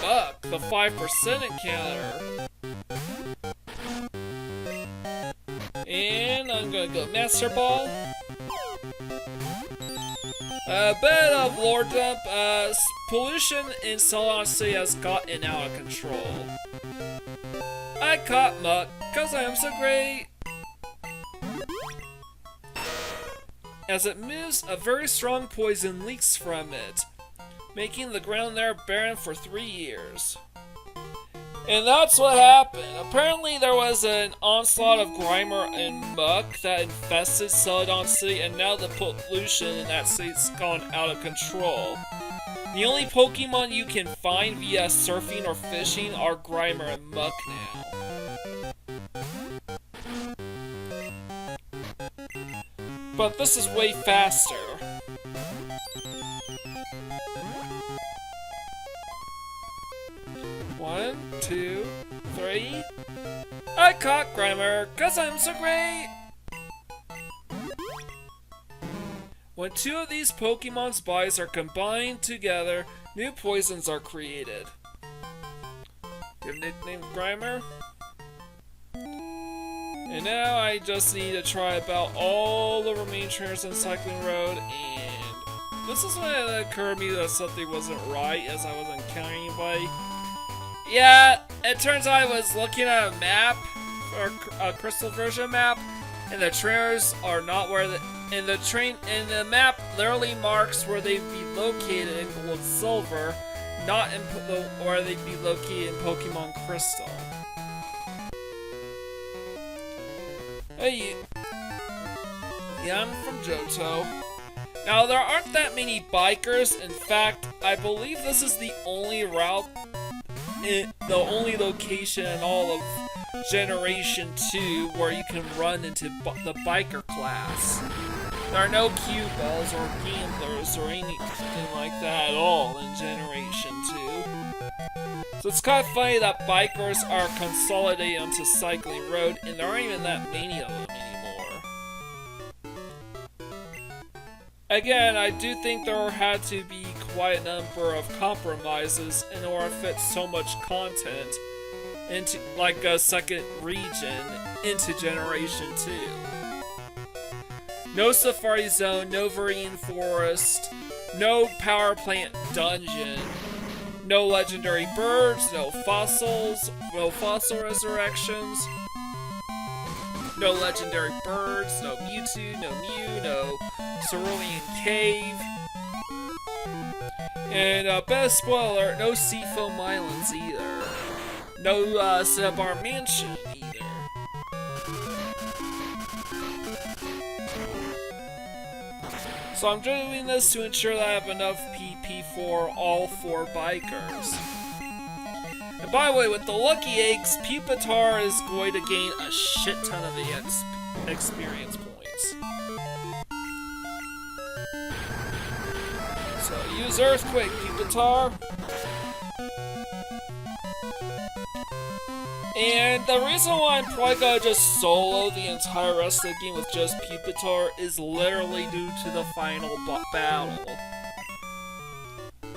Fuck, the 5% encounter. And I'm gonna go Master Ball. A bit of lore dump, pollution in Solana City has gotten out of control. I caught Muk, cause I am so great! As it moves, a very strong poison leaks from it, making the ground there barren for 3 years. And that's what happened. Apparently there was an onslaught of Grimer and muck that infested Celadon City, and now the pollution in that city's gone out of control. The only Pokemon you can find via surfing or fishing are Grimer and muck now. But this is way faster. One, two, three. I caught Grimer, 'cause I'm so great! When 2 of these Pokemon's bodies are combined together, new poisons are created. Your nickname Grimer? And now I just need to try about all the remaining trainers in Cycling Road, and this is when it occurred to me that something wasn't right, as I wasn't counting anybody. Yeah, it turns out I was looking at a map, or a crystal version map, and the trainers are not where the map literally marks where they'd be located in Gold and Silver, not in where they'd be located in Pokemon Crystal. Hey, yeah, I'm from Johto. Now, there aren't that many bikers. In fact, I believe this is the only route, the only location in all of Generation 2 where you can run into the biker class. There are no cue balls or gamblers or anything like that at all in Generation 2. So it's kind of funny that bikers are consolidated onto Cycling Road, and there aren't even that many of them anymore. Again, I do think there had to be quite a number of compromises in order to fit so much content into, like a second region, into Generation 2. No Safari Zone, no Viridian Forest, no Power Plant Dungeon, no legendary birds, no fossils, no fossil resurrections, no legendary birds, no Mewtwo, no Mew, no Cerulean Cave, and best spoiler alert, no Seafoam Islands either. No Cinnabar Mansion either. So I'm doing this to ensure that I have enough PP for all 4 bikers. And by the way, with the lucky eggs, Pupitar is going to gain a shit ton of the experience points. So use Earthquake, Pupitar. And the reason why I'm probably gonna just solo the entire rest of the game with just Pupitar is literally due to the final battle.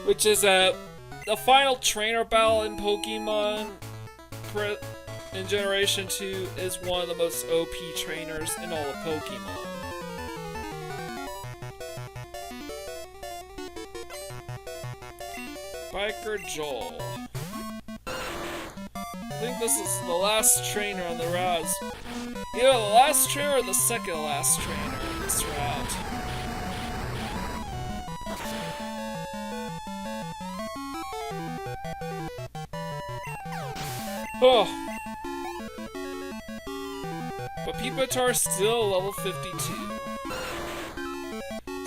Which is the final trainer battle in Pokemon in Generation 2 is one of the most OP trainers in all of Pokemon. Biker Joel. I think this is the last trainer on the route. Either the last trainer or the second last trainer on this route. Oh. But Pupitar's still level 52.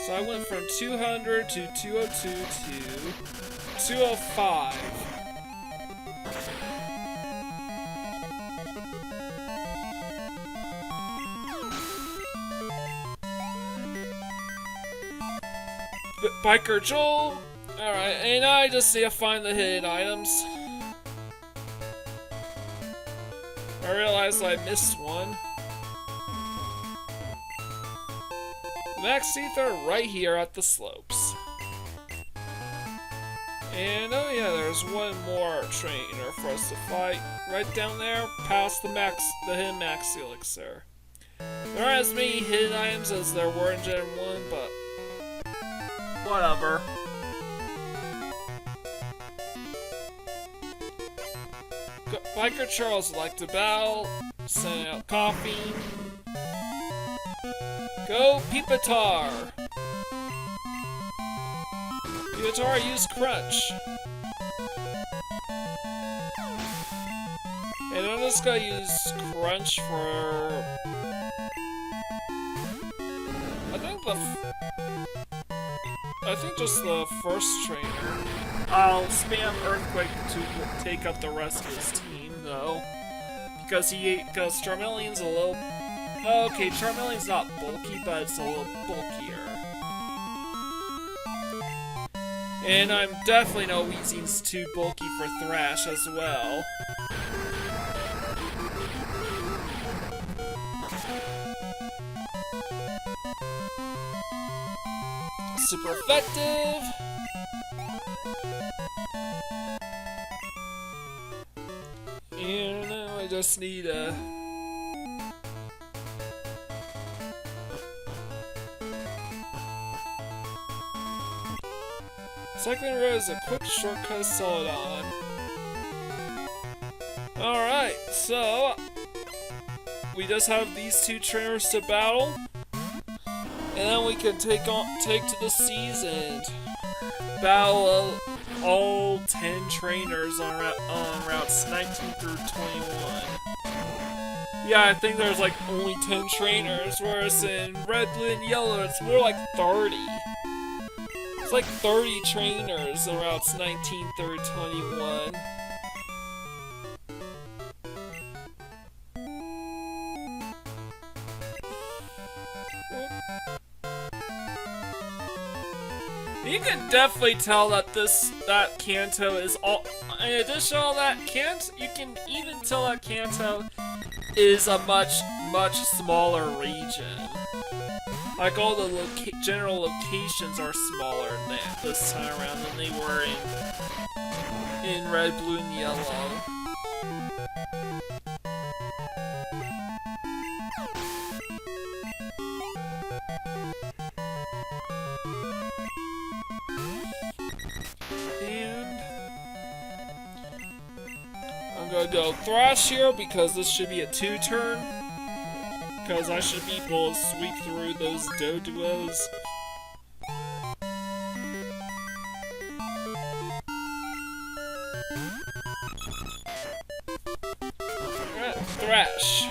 So I went from 200 to 202 to 205. Biker Joel. Alright, and I just need to find the hidden items. I realized I missed one. Max Ether right here at the slopes. And oh yeah, there's one more trainer for us to fight. Right down there, past the hidden Max Elixir. There aren't as many hidden items as there were in Gen 1, but whatever. Biker Charles would like to battle. Send out coffee. Go Pupitar! Pupitar, use Crunch. And I'm just gonna use Crunch for... I think just the first trainer. I'll spam Earthquake to take up the rest of his team, though. Because Charmeleon's a little... Okay, Charmeleon's not bulky, but it's a little bulkier. And I'm definitely know Weezing's too bulky for Thrash as well. Super effective! And now I just need a... Second row is a quick shortcut Celadon. Alright, so... We just have these two trainers to battle. And then we can take to the seas and battle all 10 trainers on routes 19 through 21. Yeah, I think there's like only 10 trainers, whereas in Red, Blue, and Yellow it's more like 30. It's like 30 trainers on routes 19 through 21. You can definitely tell that that Kanto is all. In addition to all that, you can even tell that Kanto is a much smaller region. Like all the general locations are smaller this time around than they were in Red, Blue, and Yellow. I'm gonna go Thrash here because this should be a 2-turn. Because I should be able to sweep through those Doduos. Alright, Thrash.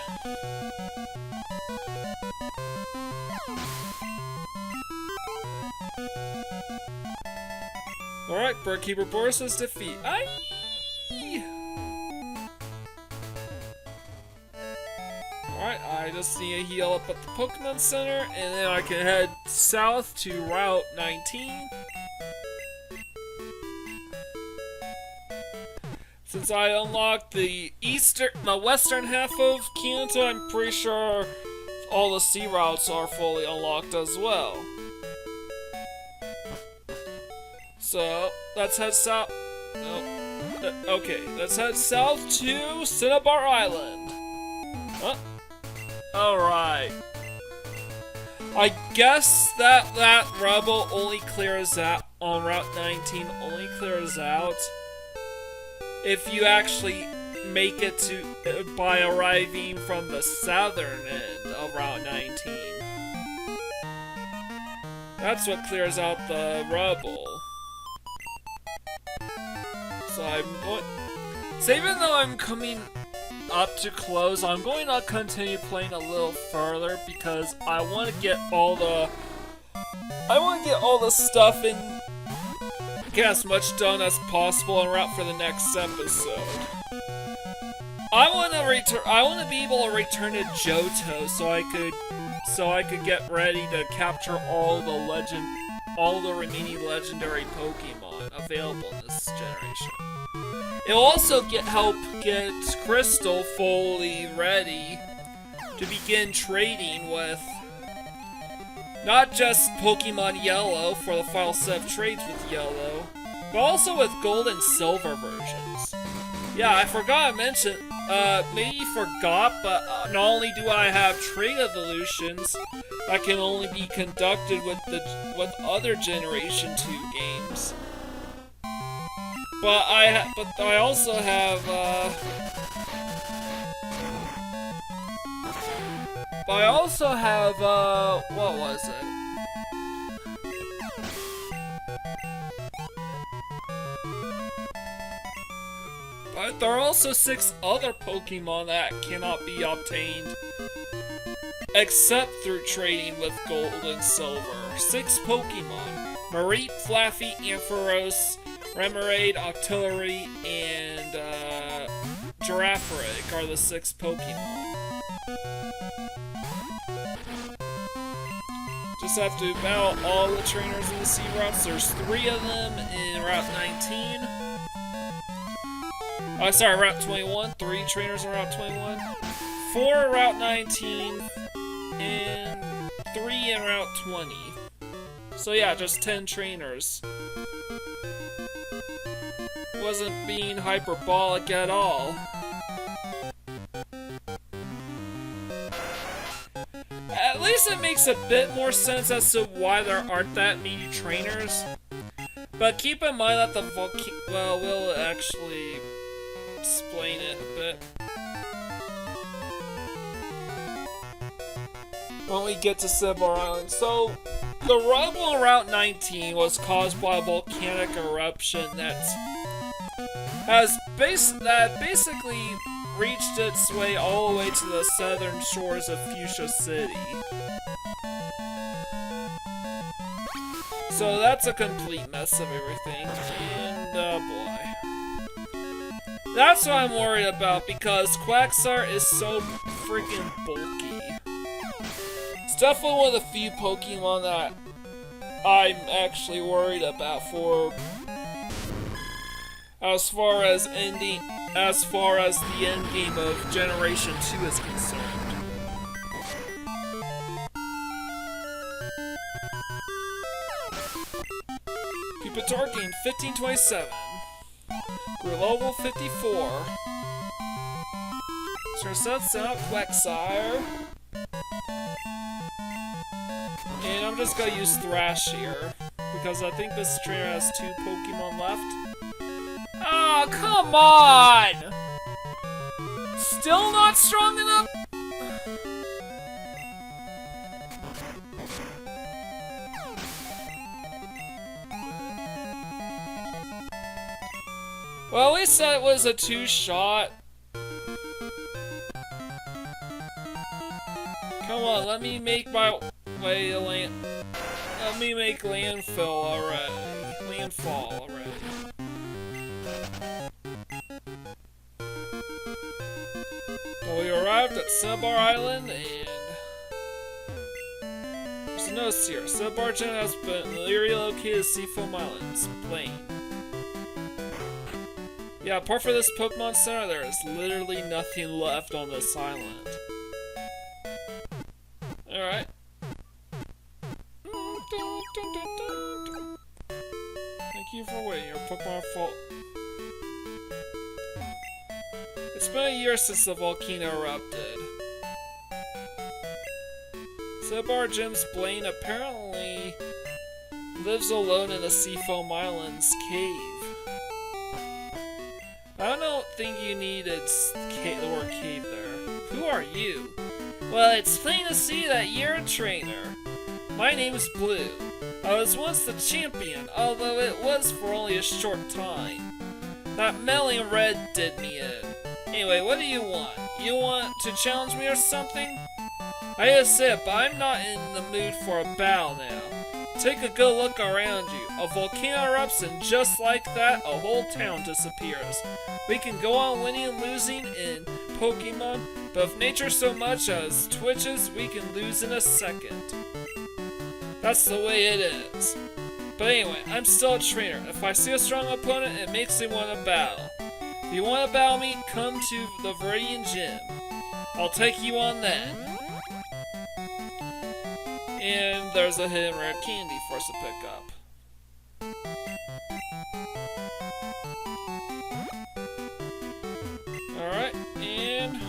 Alright, Birdkeeper Boris's defeat. Aye! Alright, I just need to heal up at the Pokemon Center, and then I can head south to Route 19. Since I unlocked the western half of Kanto, I'm pretty sure all the sea routes are fully unlocked as well. So, let's head south. No. Okay, let's head south to Cinnabar Island. Huh? Alright. I guess that rebel only clears out on Route 19, only clears out if you actually make it to by arriving from the southern end of Route 19. That's what clears out the rebel. So I'm going. So even though I'm coming up to close, I'm going to continue playing a little further because I want to get all the stuff in, get as much done as possible en route for the next episode. I want to be able to return to Johto so I could get ready to capture all the remaining legendary Pokemon available in this generation. It'll also help get Crystal fully ready to begin trading with not just Pokemon Yellow for the final set of trades with Yellow, but also with Gold and Silver versions. Yeah, I forgot to mention, maybe you forgot, but not only do I have trade evolutions that can only be conducted with other Generation 2 games, but I also have I also have, what was it? But there are also 6 other Pokemon that cannot be obtained except through trading with gold and silver. 6 Pokemon. Mareep, Flaffy, Ampharos, Remoraid, Octillery, and Girafarig are the 6 Pokemon. Just have to battle all the trainers in the sea routes. There's 3 of them in Route 19. Oh, sorry, Route 21. 3 trainers in Route 21. 4 in Route 19. And 3 in Route 20. So yeah, just 10 trainers. Wasn't being hyperbolic at all. At least it makes a bit more sense as to why there aren't that many trainers. But keep in mind that the well, we'll actually explain it a bit when we get to Cinnabar Island. So, the rubble on Route 19 was caused by a volcanic eruption that basically reached its way all the way to the southern shores of Fuchsia City. So that's a complete mess of everything, and boy. That's what I'm worried about, because Quagsire is so freaking bulky. It's definitely one of the few Pokemon that I'm actually worried about for as far as the end game of Generation 2 is concerned. Pupitar gained 1527. Grew level 54. So sets out Quagsire. And I'm just gonna use Thrash here, because I think this trainer has 2 Pokemon left. Oh, come on! Still not strong enough? Well, at least that was a 2-shot. Come on, let me make my way to land. Let me make landfall already. Well, we arrived at Cinnabar Island, and there's a note here. Cinnabar Gen has been relocated to Seafoam Island's plain. Yeah, apart from this Pokemon Center, there is literally nothing left on this island. Alright. Thank you for waiting. Your Pokemon fault. It's been a year since the volcano erupted. Cinnabar Gem's Blaine apparently lives alone in the Seafoam Island's cave. I don't think you needed the word cave there. Who are you? Well, it's plain to see that you're a trainer. My name's Blue. I was once the champion, although it was for only a short time. That meddling red did me in. Anyway, what do you want? You want to challenge me or something? I hate to say it, but I'm not in the mood for a battle now. Take a good look around you. A volcano erupts, and just like that, a whole town disappears. We can go on winning and losing in Pokemon, but if nature so much as twitches, we can lose in a second. That's the way it is. But anyway, I'm still a trainer. If I see a strong opponent, it makes me want to battle. If you want to battle me, come to the Viridian Gym. I'll take you on then. And there's a hidden rare candy for us to pick up. Alright, and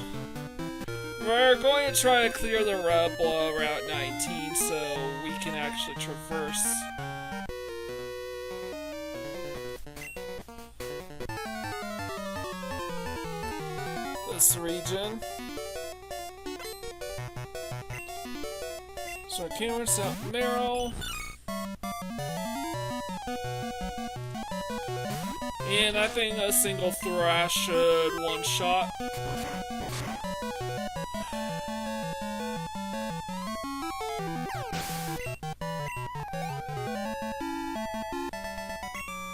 we're going to try to clear the Rebel Route 19 so we can actually traverse. This region. So I can't rinse out Meryl. And I think a single Thrash should one-shot.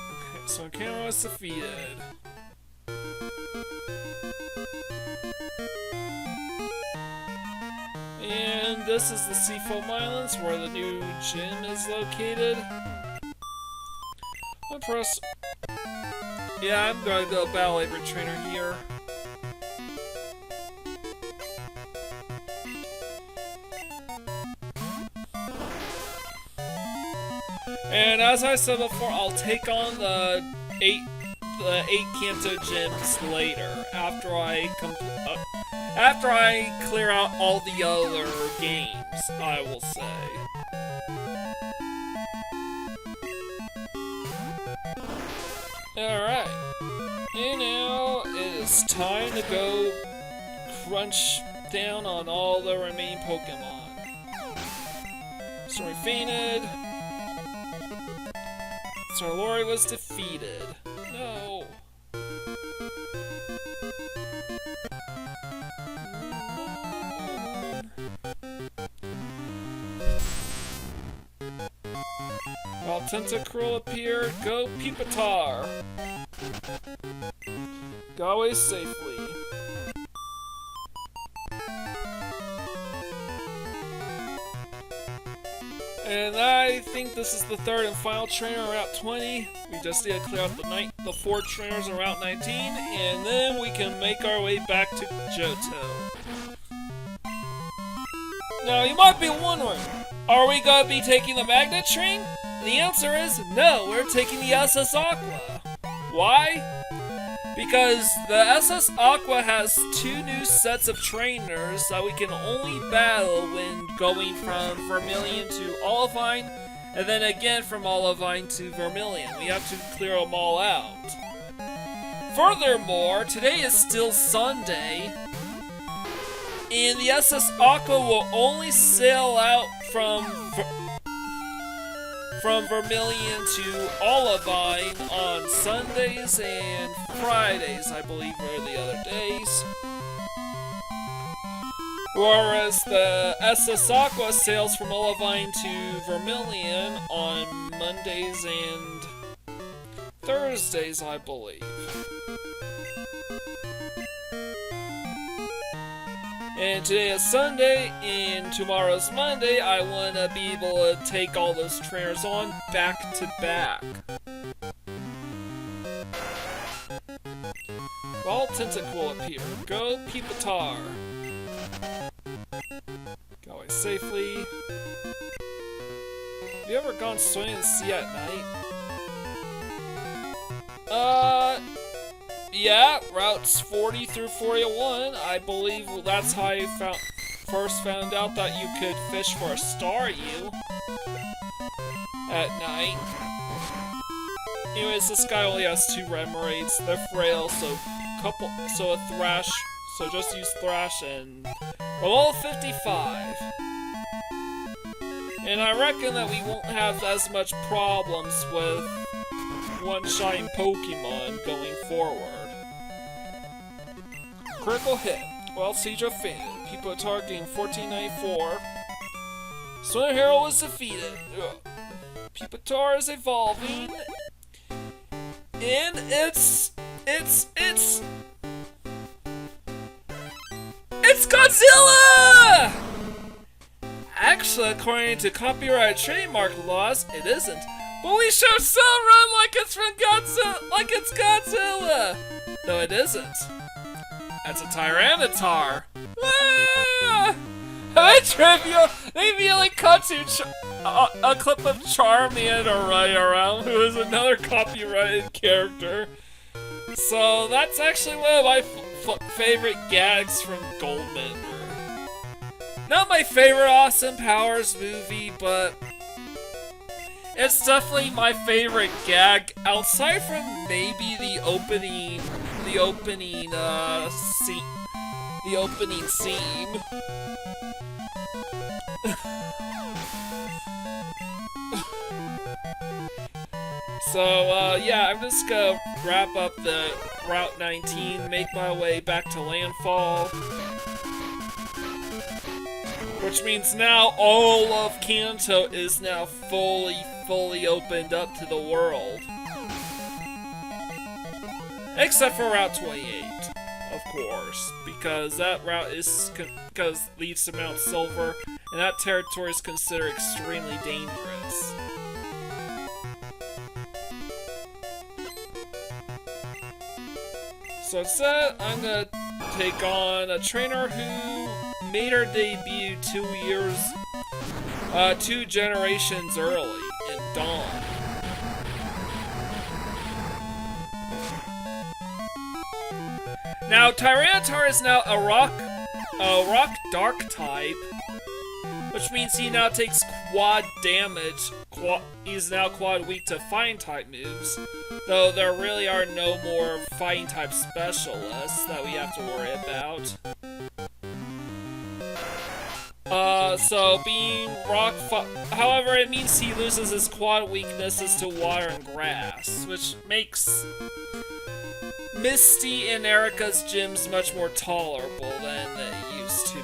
Okay, so Kanto is defeated. And this is the Seafoam Islands, where the new gym is located. I'll press... Yeah, I'm going to go Battle Labor Trainer here. And as I said before, I'll take on the eight Kanto gyms later, after I clear out all the other games, I will say. Alright, and now it is time to go crunch down on all the remaining Pokemon. Sorry, fainted. Lori was defeated. No. While Tentacruel appeared, go Pupitar. Go away safely. And I think this is the third and final trainer on Route 20. We just need to clear out the 4 trainers on Route 19, and then we can make our way back to Johto. Now, you might be wondering, are we going to be taking the Magnet train? The answer is no, we're taking the SS Aqua. Why? Because the SS Aqua has 2 new sets of trainers that we can only battle when going from Vermilion to Olivine, and then again from Olivine to Vermilion. We have to clear them all out. Furthermore, today is still Sunday, and the SS Aqua will only sail out from Vermilion to Olivine on Sundays and Fridays, I believe, are the other days. Whereas the SS Aqua sails from Olivine to Vermilion on Mondays and Thursdays, I believe. And today is Sunday, and tomorrow's Monday. I want to be able to take all those trainers on back to back. Well, Tentacool appear. Go Pupitar. Go away safely. Have you ever gone swimming in the sea at night? Yeah, routes 40 through 41. I believe that's how I first found out that you could fish for a Staryu at night. Anyways, this guy only has 2 Remoraids. They're frail, so a Thrash. So just use Thrash and roll 55. And I reckon that we won't have as much problems with one-shine Pokemon going forward. Critical hit. Well, Seadra fainted. Pupitar gained 1494. Swimmer Hero was defeated. Pupitar is evolving. And it's Godzilla! Actually, according to copyright trademark laws, it isn't. But we should still run like it's from Godzilla, like it's Godzilla. No, it isn't. That's a Tyrannitar. Ah! How trivial! Maybe like cut to a clip of Charmian or around, who is another copyrighted character. So that's actually one of my favorite gags from Goldmember. Not my favorite Austin Powers movie, but it's definitely my favorite gag outside from maybe the opening scene. So, yeah, I'm just gonna wrap up the Route 19, make my way back to Landfall. Which means now all of Kanto is now fully opened up to the world. Except for Route 28, of course, because that route leads to Mount Silver, and that territory is considered extremely dangerous. So instead, I'm gonna take on a trainer who made her debut 2 generations early in Dawn. Now, Tyrannitar is now a rock dark type, which means he now takes quad damage. He's now quad weak to fighting type moves, though there really are no more fighting type specialists that we have to worry about. So being however, it means he loses his quad weaknesses to water and grass, which makes Misty and Erica's gyms much more tolerable than they used to be.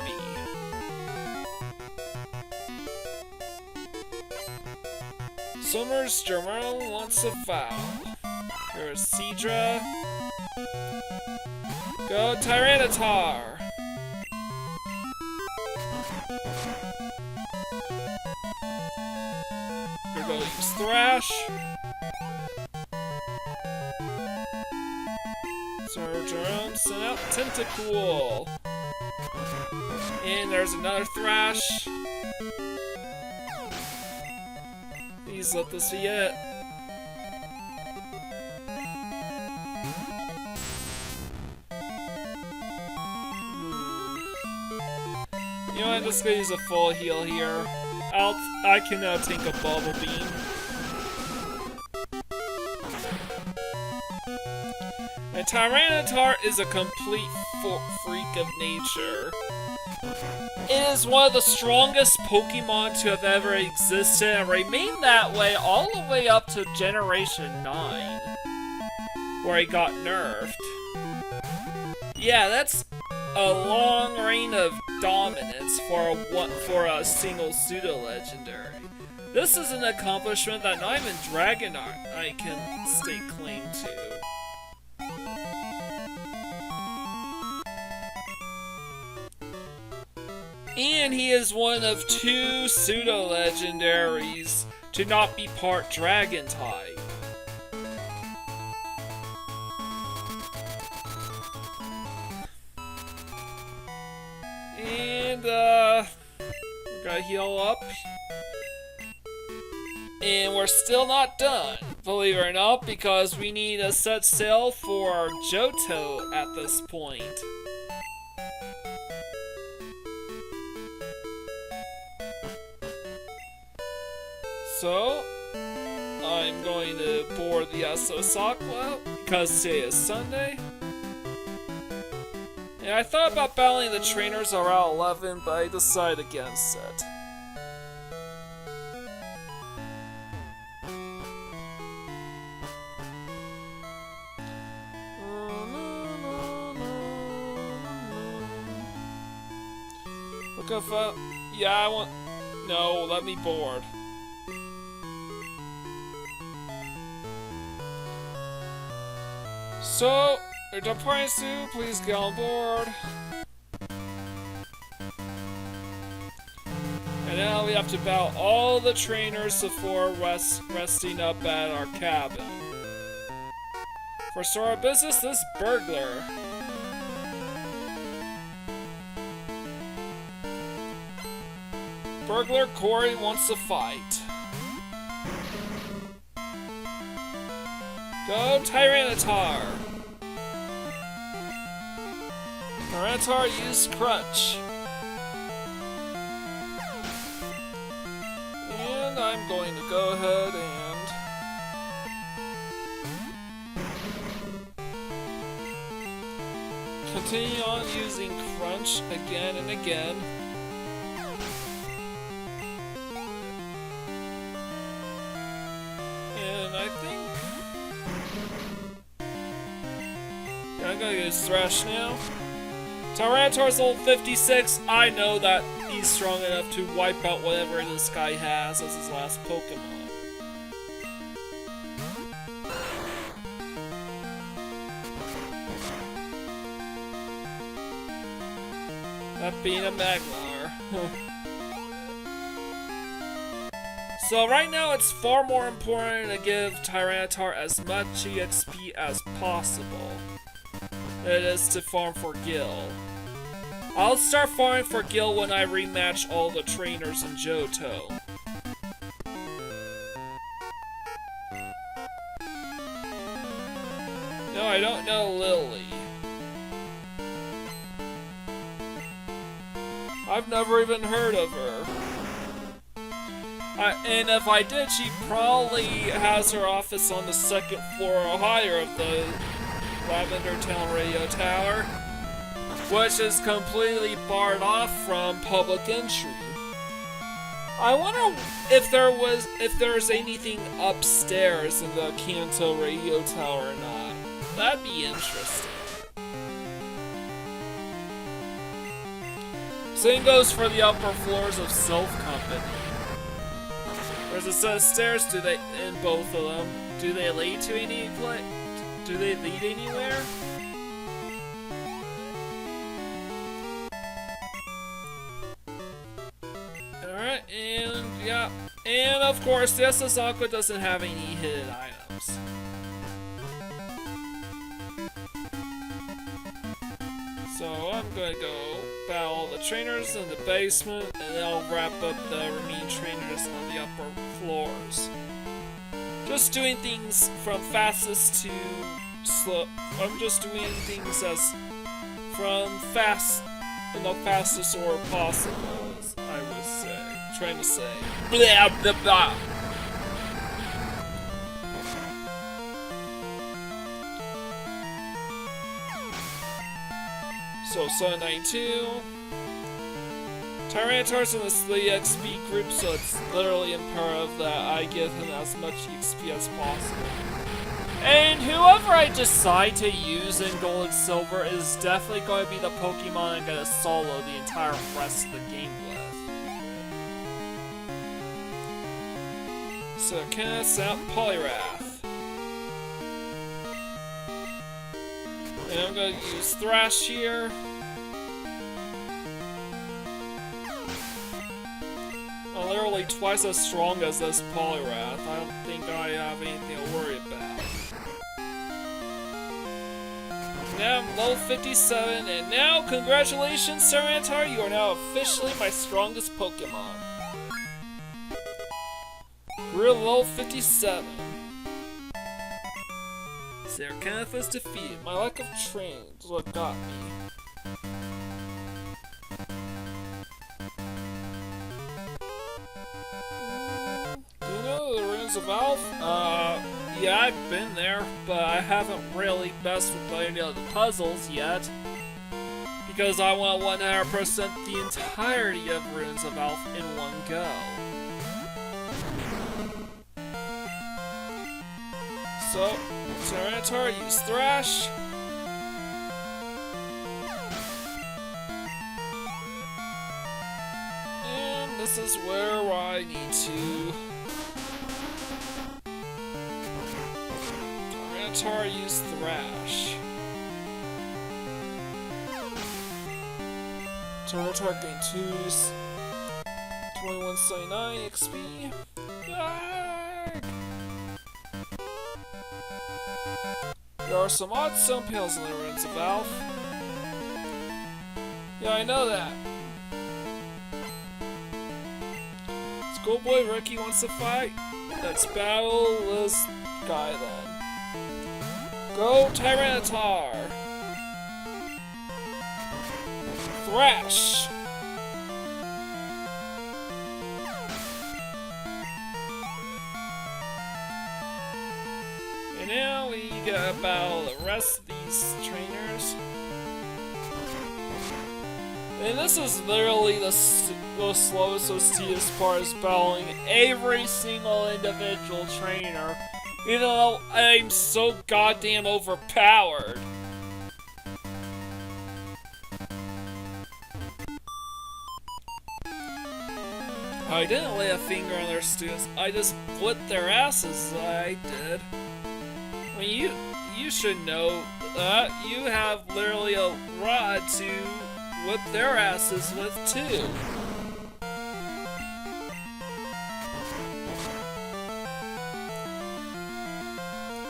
Summer's Germinal wants a foul. Here's Seadra. Go Tyrannitar! We're gonna use Thrash. So Jerome sent out Tentacool. And there's another Thrash. Please let this be it. You know what, I'm just gonna use a full heal here. I can now take a Bubble Beam. And Tyrannitar is a complete freak of nature. It is one of the strongest Pokemon to have ever existed and remained that way all the way up to Generation 9, where he got nerfed. Yeah, that's a long reign of dominance for a single pseudo-legendary. This is an accomplishment that not even Dragonite can stake claim to. And he is one of 2 pseudo-legendaries to not be part Dragon type. And, we're gonna heal up. And we're still not done, believe it or not, because we need to set sail for Johto at this point. So, I'm going to board the SOS Aqua, because today is Sunday. And I thought about battling the trainers around 11, but I decided against it. Looking for... Yeah, I want... No, let me board. So, you're departing soon, please get on board. And now we have to battle all the trainers before resting up at our cabin. For start our business, this burglar. Burglar Corey wants to fight. Go Tyrannitar! Tyrannitar use Crunch. And I'm going to go ahead and continue on using Crunch again and again. I'm gonna use Thrash now. Tyrannitar's level 56. I know that he's strong enough to wipe out whatever this guy has as his last Pokemon. That being a Magmar. So right now it's far more important to give Tyrannitar as much EXP as possible than it is to farm for Gil. I'll start farming for Gil when I rematch all the trainers in Johto. No, I don't know Lily. I've never even heard of her. And if I did, she probably has her office on the second floor or higher of the Lavender Town Radio Tower, which is completely barred off from public entry. I wonder if there's anything upstairs in the Kanto Radio Tower or not. That'd be interesting. Same goes for the upper floors of Self Company. There's a set of stairs. Do they in both of them? Do they lead to any place? Do they lead anywhere? Alright, and yeah. And of course, the SS Aqua doesn't have any hidden items. So I'm gonna go battle all the trainers in the basement, and then I'll wrap up the remaining trainers on the upper floors. Just doing things from fastest to slow. I'm just doing things as from fast in the fastest order possible, as I would say. Trying to say. Blah blah blah. So, Sun 92. Tyrannitar's in this EXP group, so it's literally imperative that I give him as much EXP as possible. And whoever I decide to use in Gold and Silver is definitely going to be the Pokemon I'm going to solo the entire rest of the game with. So, can I set up Poliwrath? And I'm going to use Thrash here. I'm literally twice as strong as this Poliwrath. I don't think I have anything to worry about. Now I'm level 57, and now, congratulations, Tyrannitar, you are now officially my strongest Pokemon. We're level 57. Serkanth is defeated. My lack of training is what got me. Do you know the ruins of Alph? Yeah, I've been there, but I haven't really messed with any of the puzzles yet. Because I want 100% the entirety of Ruins of Alph in one go. So, Tyrannitar, use Thrash. And this is where I need to... Tyrannitar, use Thrash. Tyrannitar gain 2179 XP. There are some odd stone panels in the ruins of Alph. Yeah, I know that. Schoolboy Ricky wants to fight? Let's battle this guy then. Go Tyrannitar! Thrash! And now we gotta battle the rest of these trainers. And this is literally the slowest OCS part, is battling every single individual trainer. Even though I'm so goddamn overpowered. I didn't lay a finger on their students, I just whipped their asses, I did. I mean, you should know that. You have literally a rod to whip their asses with, too.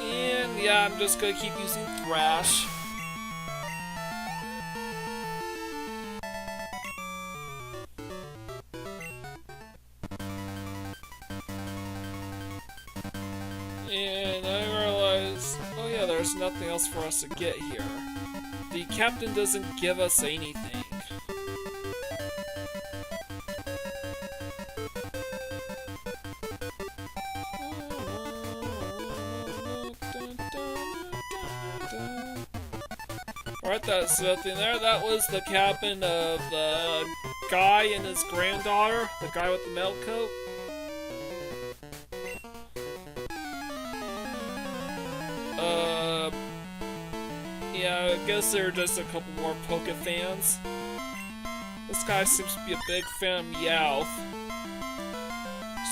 And yeah, I'm just gonna keep using Thrash. And I realize, oh yeah, there's nothing else for us to get here. The captain doesn't give us anything. Alright, that's nothing there. That was the cabin of the guy and his granddaughter, the guy with the metal coat. Yeah, I guess there are just a couple more Poke fans. This guy seems to be a big fan of Meowth.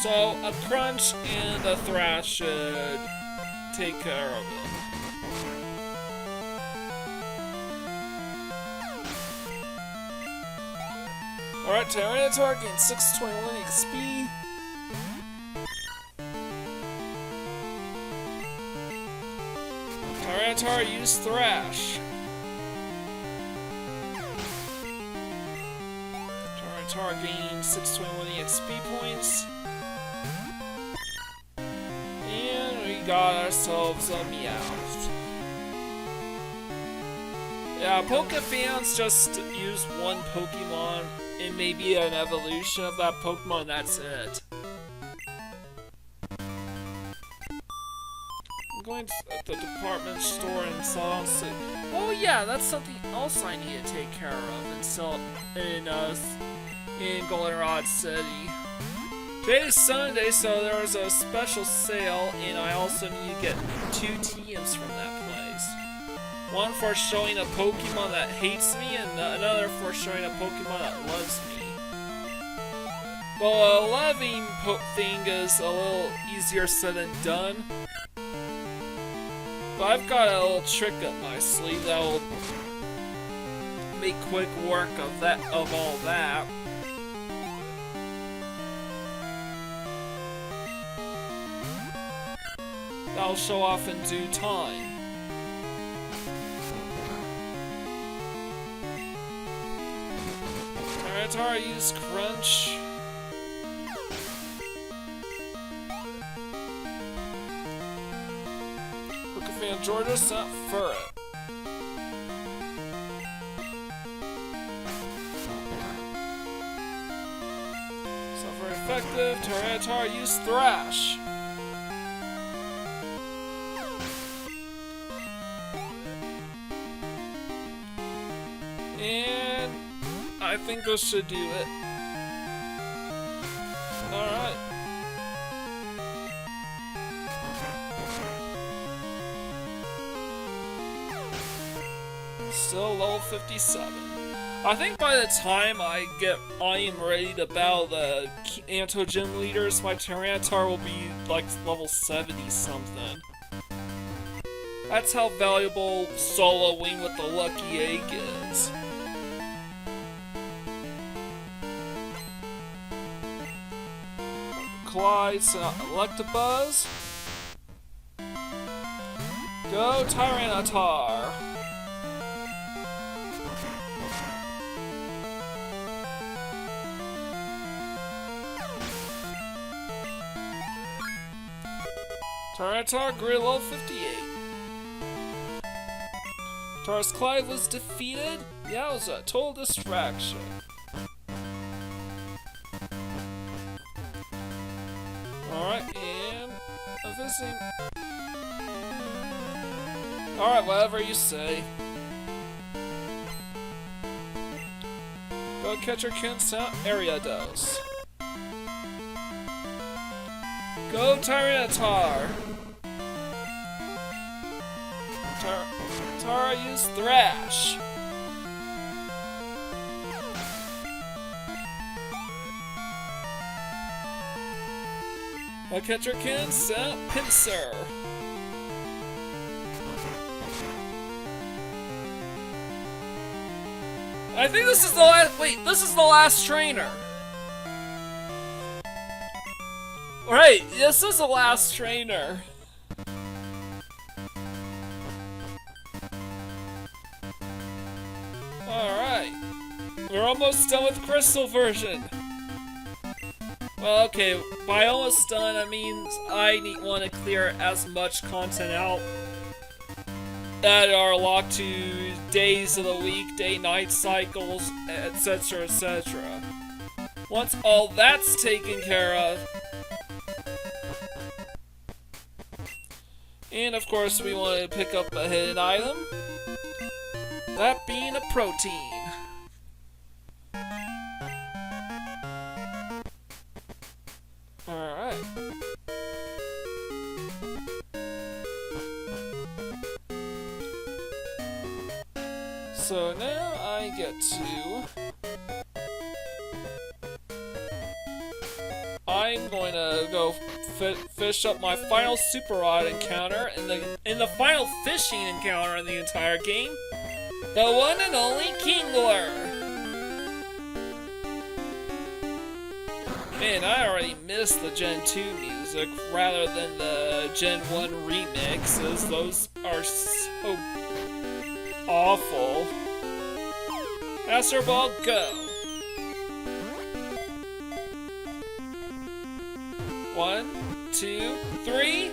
So, a Crunch and a Thrash should take care of it. Alright, Tyrannitar gains 621 XP. Tyrannitar use Thrash. Tyrannitar gains 621 EXP points. And we got ourselves a Meowth. Yeah, Poke fans just use one Pokemon and maybe an evolution of that Pokemon, that's it. I'm going to the department store in Salt City. Oh yeah, that's something else I need to take care of in Goldenrod City. Today's Sunday, so there was a special sale, and I also need to get 2 TMs from that place. One for showing a Pokemon that hates me, and another for showing a Pokemon that loves me. Well, a loving thing is a little easier said than done. But I've got a little trick up my sleeve that will make quick work of all that. That'll show off in due time. Tyrannitar use Crunch. Pokefan Georgia sent Furret. It's not very effective. Tyrannitar use Thrash. And I think this should do it. Alright. Still level 57. I think by the time I am ready to battle the Kanto gym leaders, my Tyrannitar will be like level 70 something. That's how valuable soloing with the Lucky Egg is. Clyde, Electabuzz. Go Tyrannitar. Tyrannitar grew level 58. Taurus Clive was defeated? Yeah, it was a total distraction. Alright, and a visiting. Alright, whatever you say. Go catch your Kinsount Ariados. Go Tyrannitar! Tara use Thrash. My catcher can pincer. I think this is the last. Wait, this is the last trainer. Right, this is the last trainer. Alright. We're almost done with Crystal version. Well, okay, by almost done, that means I want to clear as much content out that are locked to days of the week, day-night cycles, etc., etc. Once all that's taken care of, and of course we want to pick up a hidden item, that being a protein. Alright. So now I get to... I'm going to go fish up my final Super Rod encounter in the final fishing encounter in the entire game. The one and only Kingler! Man, I already missed the Gen 2 music rather than the Gen 1 remixes. Those are so awful. Master Ball, go! 1, 2, 3.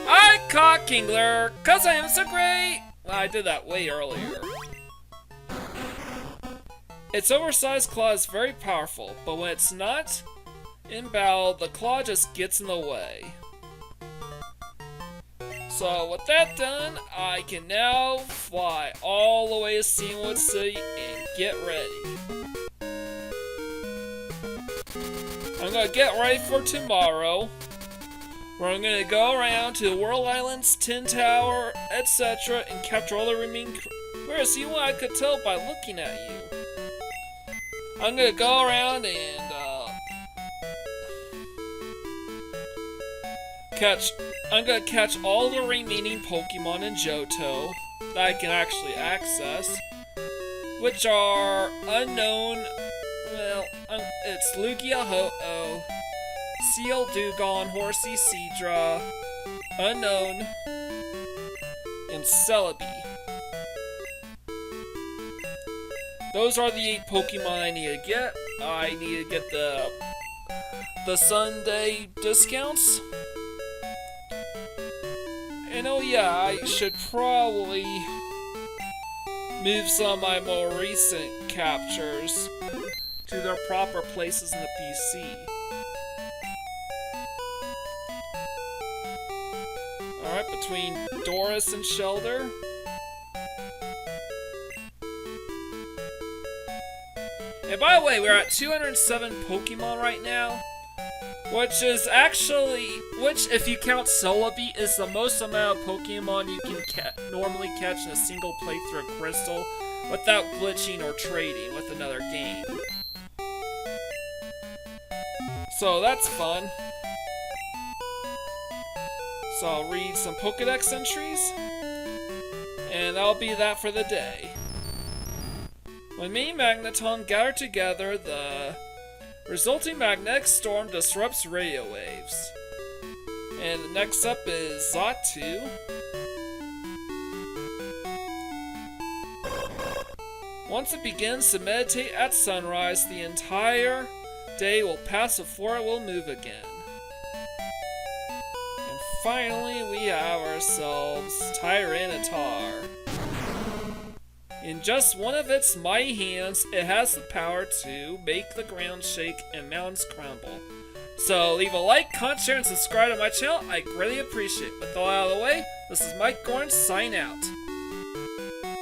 I caught Kingler, 'cause I am so great! I did that way earlier. Its oversized claw is very powerful, but when it's not in battle, the claw just gets in the way. So with that done, I can now fly all the way to Cinnabar City and get ready. I'm gonna get ready for tomorrow, where I'm gonna go around to the World Islands, Tin Tower, etc., and capture all the remaining. Where see what I could tell by looking at you. I'm gonna go around and I'm gonna catch all the remaining Pokemon in Johto that I can actually access, which are unknown. Well, it's Lugia Ho-Oh, Seal Dugong, Horsey Seadra, Unknown, and Celebi. Those are the 8 Pokemon I need to get. I need to get the Sunday discounts. And oh yeah, I should probably move some of my more recent captures to their proper places in the PC. Alright, between Doris and Shelter. And by the way, we're at 207 Pokemon right now, which is actually, if you count Celebi, is the most amount of Pokemon you can normally catch in a single playthrough of Crystal without glitching or trading with another game. So that's fun. So I'll read some Pokedex entries, and that'll be that for the day. When me and Magneton gather together, the resulting magnetic storm disrupts radio waves. And next up is Xatu. Once it begins to meditate at sunrise, the entire day will pass before it will move again. And finally, we have ourselves Tyrannitar. In just one of its mighty hands, it has the power to make the ground shake and mountains crumble. So leave a like, comment, share, and subscribe to my channel. I greatly appreciate it. With all out of the way, this is Mike Gorn, sign out.